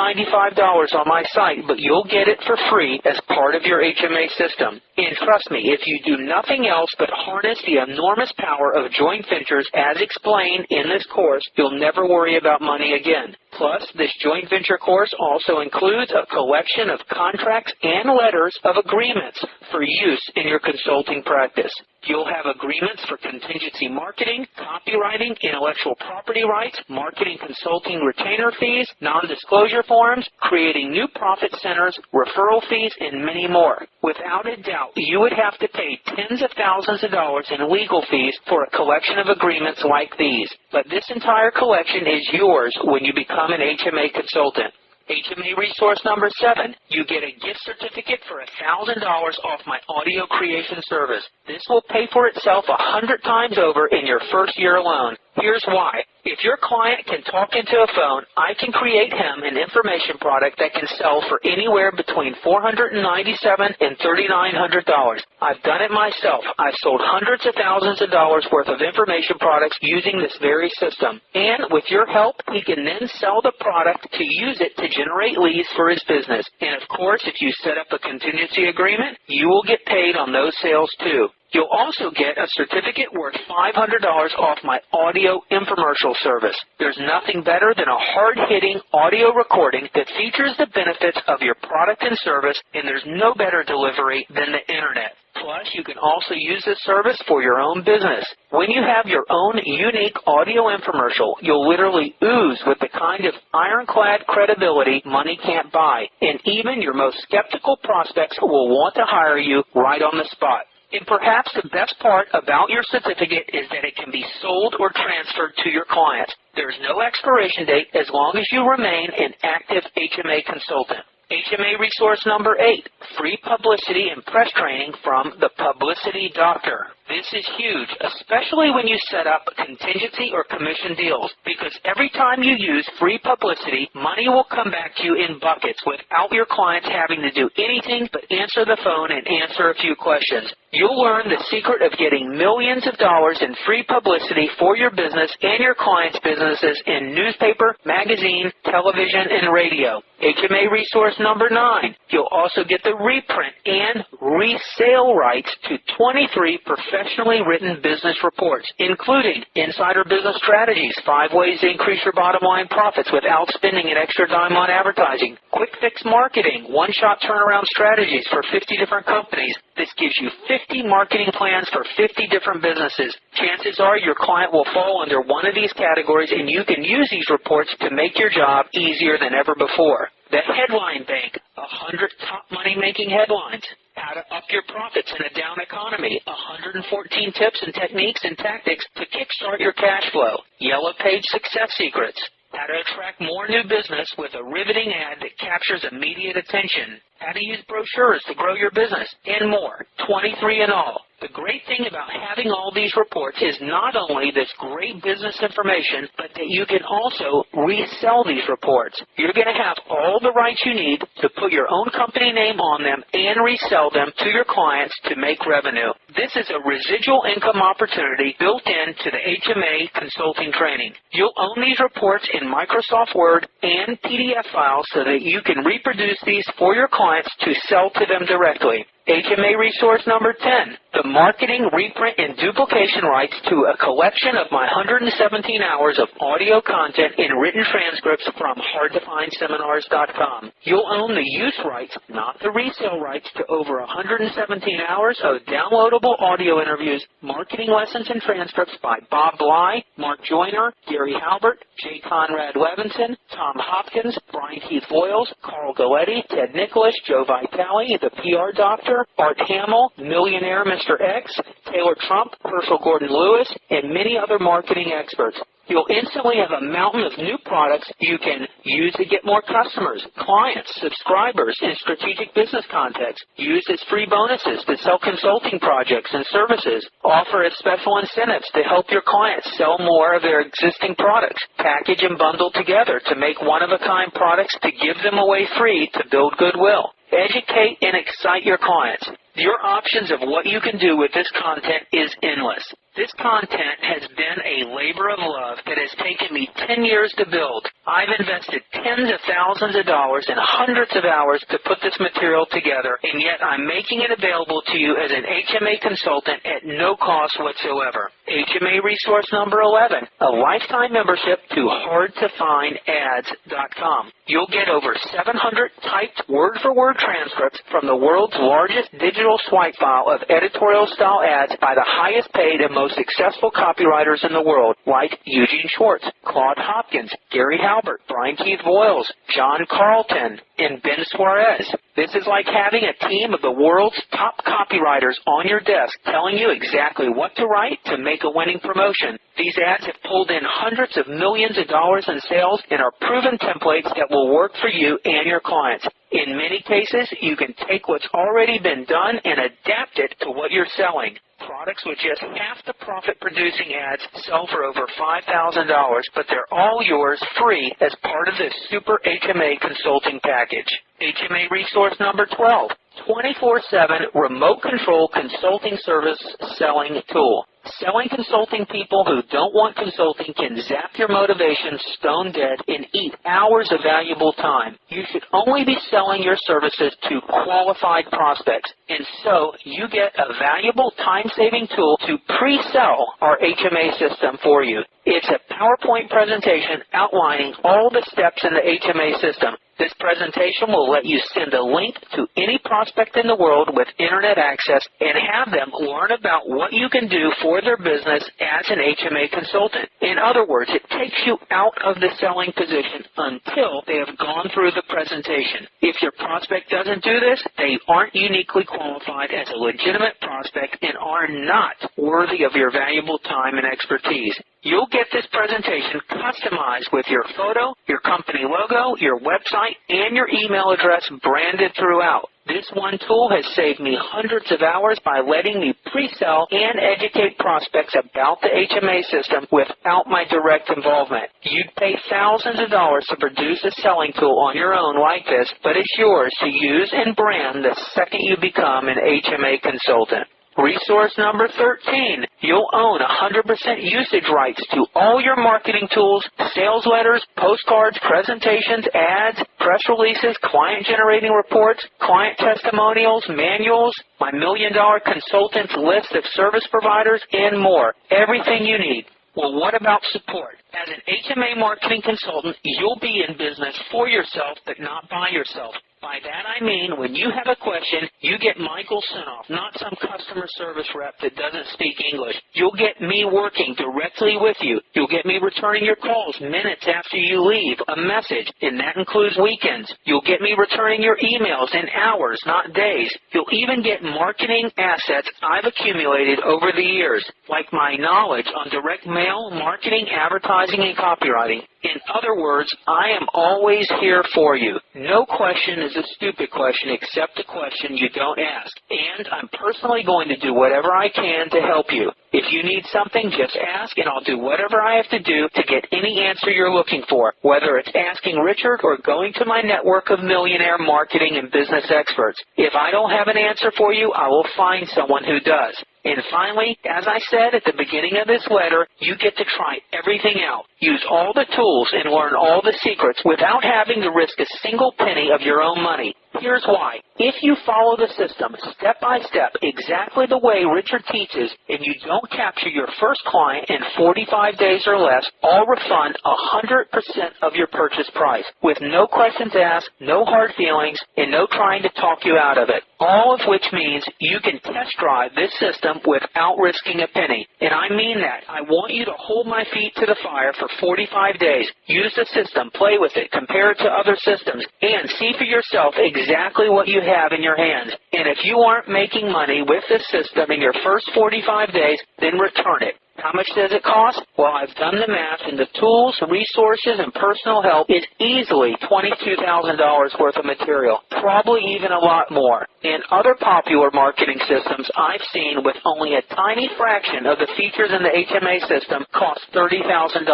on my site, but you'll get it for free as part of your HMA system. And trust me, if you do nothing else but harness the enormous power of joint ventures as explained in this course, you'll never worry about money again. Plus, this joint venture course also includes a collection of contracts and letters of agreements for use in your consulting practice. You'll have agreements for contingency marketing, copywriting, intellectual property rights, marketing consulting retainer fees, non-disclosure forms, creating new profit centers, referral fees, and many more. Without a doubt, you would have to pay tens of thousands of dollars in legal fees for a collection of agreements like these. But this entire collection is yours when you become an HMA consultant. HMA resource number 7. You get a gift certificate for $1,000 off my audio creation service. This will pay for itself 100 times over in your first year alone. Here's why. If your client can talk into a phone, I can create him an information product that can sell for anywhere between $497 and $3,900. I've done it myself. I've sold hundreds of thousands of dollars worth of information products using this very system. And with your help, he can then sell the product to use it to generate leads for his business. And of course, if you set up a contingency agreement, you will get paid on those sales too. You'll also get a certificate worth $500 off my audio infomercial service. There's nothing better than a hard-hitting audio recording that features the benefits of your product and service, and there's no better delivery than the Internet. Plus, you can also use this service for your own business. When you have your own unique audio infomercial, you'll literally ooze with the kind of ironclad credibility money can't buy, and even your most skeptical prospects will want to hire you right on the spot. And perhaps the best part about your certificate is that it can be sold or transferred to your clients. There's no expiration date as long as you remain an active HMA consultant. HMA resource number 8, free publicity and press training from the Publicity Doctor. This is huge, especially when you set up contingency or commission deals, because every time you use free publicity, money will come back to you in buckets without your clients having to do anything but answer the phone and answer a few questions. You'll learn the secret of getting millions of dollars in free publicity for your business and your clients' businesses in newspaper, magazine, television, and radio. HMA resource number 9. You'll also get the reprint and resale rights to 23 professionally written business reports, including Insider Business Strategies, 5 ways to increase your bottom line profits without spending an extra dime on advertising, Quick Fix Marketing, one-shot turnaround strategies for 50 different companies. This gives you 50 marketing plans for 50 different businesses. Chances are your client will fall under one of these categories, and you can use these reports to make your job easier than ever before. The Headline Bank, 100 top money-making headlines. How to up your profits in a down economy, 114 tips and techniques and tactics to kickstart your cash flow. Yellow Page Success Secrets. How to attract more new business with a riveting ad that captures immediate attention. How to use brochures to grow your business, and more. 23 in all. The great thing about having all these reports is not only this great business information, but that you can also resell these reports. You're going to have all the rights you need to put your own company name on them and resell them to your clients to make revenue. This is a residual income opportunity built into the HMA consulting training. You'll own these reports in Microsoft Word and PDF files so that you can reproduce these for your clients to sell to them directly. HMA resource number 10, the marketing, reprint, and duplication rights to a collection of my 117 hours of audio content and written transcripts from hardtofindseminars.com. You'll own the use rights, not the resale rights, to over 117 hours of downloadable audio interviews, marketing lessons and transcripts by Bob Bly, Mark Joyner, Gary Halbert, J. Conrad Levinson, Tom Hopkins, Brian Keith Voiles, Carl Galletti, Ted Nicholas, Joe Vitale, the PR Doctor, Art Hamill, Millionaire Mr. X, Taylor Trump, Herschel Gordon Lewis, and many other marketing experts. You'll instantly have a mountain of new products you can use to get more customers, clients, subscribers, and strategic business contacts. Use as free bonuses to sell consulting projects and services. Offer as special incentives to help your clients sell more of their existing products. Package and bundle together to make one-of-a-kind products to give them away free to build goodwill. Educate and excite your clients. Your options of what you can do with this content is endless. This content has been a labor of love that has taken me 10 years to build. I've invested tens of thousands of dollars and hundreds of hours to put this material together, and yet I'm making it available to you as an HMA consultant at no cost whatsoever. HMA resource number 11, a lifetime membership to hardtofinads.com. You'll get over 700 typed word-for-word transcripts from the world's largest digital swipe file of editorial-style ads by the highest paid and most successful copywriters in the world, like Eugene Schwartz, Claude Hopkins, Gary Halbert, Brian Keith Voiles, John Carlton, and Ben Suarez. This is like having a team of the world's top copywriters on your desk telling you exactly what to write to make a winning promotion. These ads have pulled in hundreds of millions of dollars in sales and are proven templates that will work for you and your clients. In many cases, you can take what's already been done and adapt it to what you're selling. Products with just half the profit-producing ads sell for over $5,000, but they're all yours free as part of this Super HMA consulting package. HMA resource number 12, 24/7 remote control consulting service selling tool. Selling consulting people who don't want consulting can zap your motivation stone dead and eat hours of valuable time. You should only be selling your services to qualified prospects, and so you get a valuable time-saving tool to pre-sell our HMA system for you. It's a PowerPoint presentation outlining all the steps in the HMA system. This presentation will let you send a link to any prospect in the world with internet access and have them learn about what you can do for their business as an HMA consultant. In other words, it takes you out of the selling position until they have gone through the presentation. If your prospect doesn't do this, they aren't uniquely qualified as a legitimate prospect and are not worthy of your valuable time and expertise. You'll get this presentation customized with your photo, your company logo, your website, and your email address branded throughout. This one tool has saved me hundreds of hours by letting me pre-sell and educate prospects about the HMA system without my direct involvement. You'd pay thousands of dollars to produce a selling tool on your own like this, but it's yours to use and brand the second you become an HMA consultant. Resource number 13, you'll own 100% usage rights to all your marketing tools, sales letters, postcards, presentations, ads, press releases, client-generating reports, client testimonials, manuals, my $1 Million Consultants list of service providers, and more. Everything you need. Well, what about support? As an HMA marketing consultant, you'll be in business for yourself, but not by yourself. By that I mean when you have a question, you get Michael Senoff, not some customer service rep that doesn't speak English. You'll get me working directly with you. You'll get me returning your calls minutes after you leave a message, and that includes weekends. You'll get me returning your emails in hours, not days. You'll even get marketing assets I've accumulated over the years, like my knowledge on direct mail, marketing, advertising, and copywriting. In other words, I am always here for you. No question is a stupid question except a question you don't ask. And I'm personally going to do whatever I can to help you. If you need something, just ask, and I'll do whatever I have to do to get any answer you're looking for, whether it's asking Richard or going to my network of millionaire marketing and business experts. If I don't have an answer for you, I will find someone who does. And finally, as I said at the beginning of this letter, you get to try everything out. Use all the tools and learn all the secrets without having to risk a single penny of your own money. Here's why. If you follow the system step by step exactly the way Richard teaches, and you don't capture your first client in 45 days or less, I'll refund 100% of your purchase price with no questions asked, no hard feelings, and no trying to talk you out of it. All of which means you can test drive this system without risking a penny. And I mean that. I want you to hold my feet to the fire for 45 days. Use the system, play with it, compare it to other systems, and see for yourself exactly what you have in your hands. And if you aren't making money with this system in your first 45 days, then return it. How much does it cost? Well, I've done the math, and the tools, resources, and personal help is easily $22,000 worth of material, probably even a lot more. And other popular marketing systems I've seen with only a tiny fraction of the features in the HMA system cost $30,000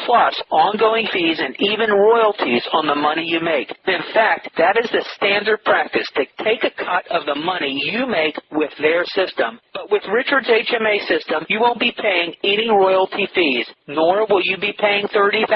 plus ongoing fees and even royalties on the money you make. In fact, that is the standard practice, to take a cut of the money you make with their system. But with Richard's HMA system, you won't be paying any royalty fees, nor will you be paying $30,000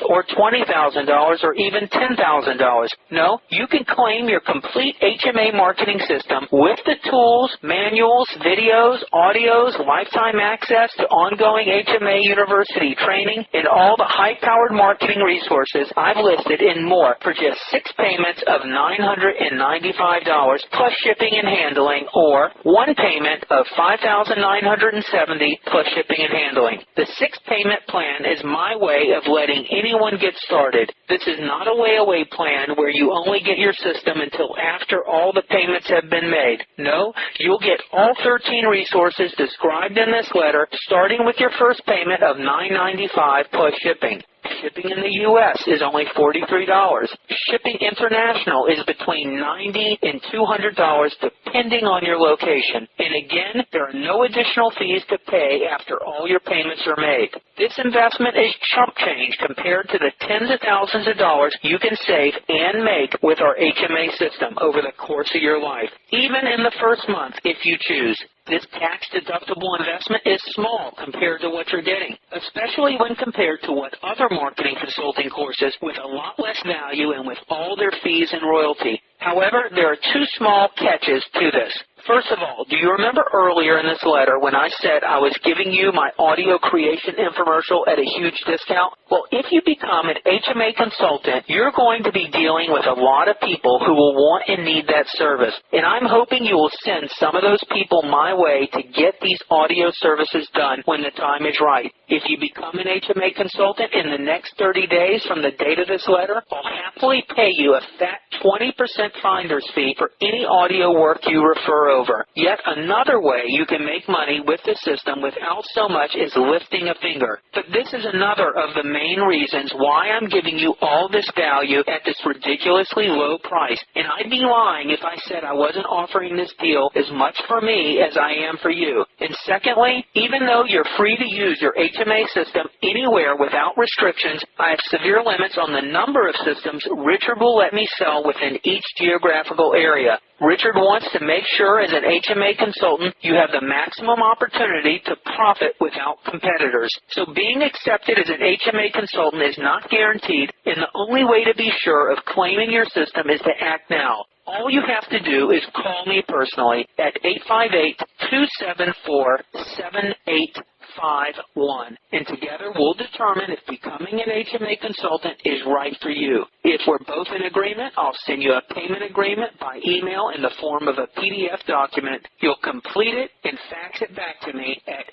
or $20,000 or even $10,000. No, you can claim your complete HMA marketing system with the tools, manuals, videos, audios, lifetime access to ongoing HMA university training, and all the high-powered marketing resources I've listed and more for just 6 payments of $995 plus shipping and handling, or 1 payment of $5,970 plus shipping and handling. The 6-payment plan is my way of letting anyone get started. This is not a layaway plan where you only get your system until after all the payments have been made. No, you'll get all 13 resources described in this letter, starting with your first payment of $995 plus shipping. Shipping in the U.S. is only $43. Shipping international is between $90 and $200 depending on your location. And again, there are no additional fees to pay after all your payments are made. This investment is chump change compared to the tens of thousands of dollars you can save and make with our HMA system over the course of your life, even in the first month if you choose. This tax-deductible investment is small compared to what you're getting, especially when compared to what other marketing consulting courses with a lot less value and with all their fees and royalty. However, there are two small catches to this. First of all, do you remember earlier in this letter when I said I was giving you my audio creation infomercial at a huge discount? Well, if you become an HMA consultant, you're going to be dealing with a lot of people who will want and need that service. And I'm hoping you will send some of those people my way to get these audio services done when the time is right. If you become an HMA consultant in the next 30 days from the date of this letter, I'll happily pay you a fat 20% finder's fee for any audio work you refer over. Yet another way you can make money with the system without so much as lifting a finger. But this is another of the main reasons why I'm giving you all this value at this ridiculously low price. And I'd be lying if I said I wasn't offering this deal as much for me as I am for you. And secondly, even though you're free to use your HMA system anywhere without restrictions, I have severe limits on the number of systems Richard will let me sell within each geographical area. Richard wants to make sure as an HMA consultant you have the maximum opportunity to profit without competitors. So being accepted as an HMA consultant is not guaranteed, and the only way to be sure of claiming your system is to act now. All you have to do is call me personally at 858-274-7851, and together we'll determine if becoming an HMA consultant is right for you. If we're both in agreement, I'll send you a payment agreement by email in the form of a PDF document. You'll complete it and fax it back to me at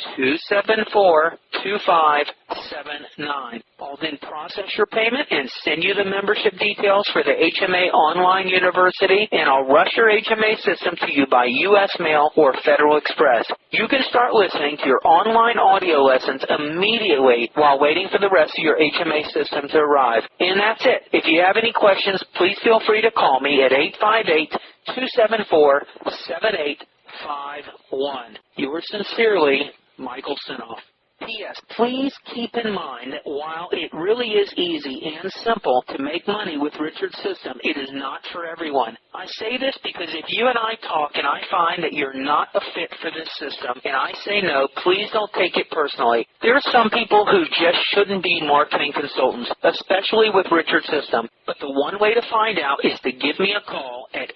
858-274-2579. I'll then process your payment and send you the membership details for the HMA Online University, and I'll rush your HMA system to you by U.S. mail or Federal Express. You can start listening to your online audio lessons immediately while waiting for the rest of your HMA system to arrive. And that's it. If you have any questions, please feel free to call me at 858-274-7851. Yours sincerely, Michael Senoff. P.S. Please keep in mind that while it really is easy and simple to make money with Richard's system, it is not for everyone. I say this because if you and I talk and I find that you're not a fit for this system and I say no, please don't take it personally. There are some people who just shouldn't be marketing consultants, especially with Richard's system. But the one way to find out is to give me a call at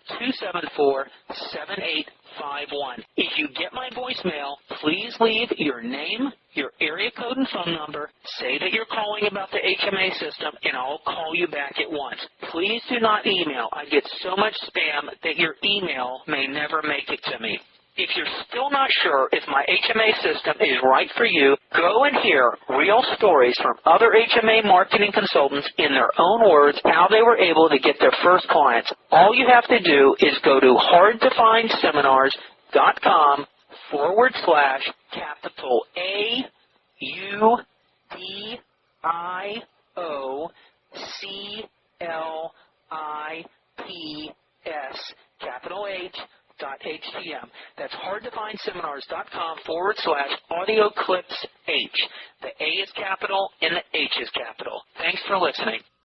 858-274-7851. If you get my voicemail, please leave your name, your area code and phone number, say that you're calling about the HMA system, and I'll call you back at once. Please do not email. I get so much spam that your email may never make it to me. If you're still not sure if my HMA system is right for you, go and hear real stories from other HMA marketing consultants in their own words how they were able to get their first clients. All you have to do is go to hardtofindseminars.com/capital AUDIOCLIPS capital H.HTM. That's hardtofindseminars.com/audioclipsH. The A is capital and the H is capital. Thanks for listening.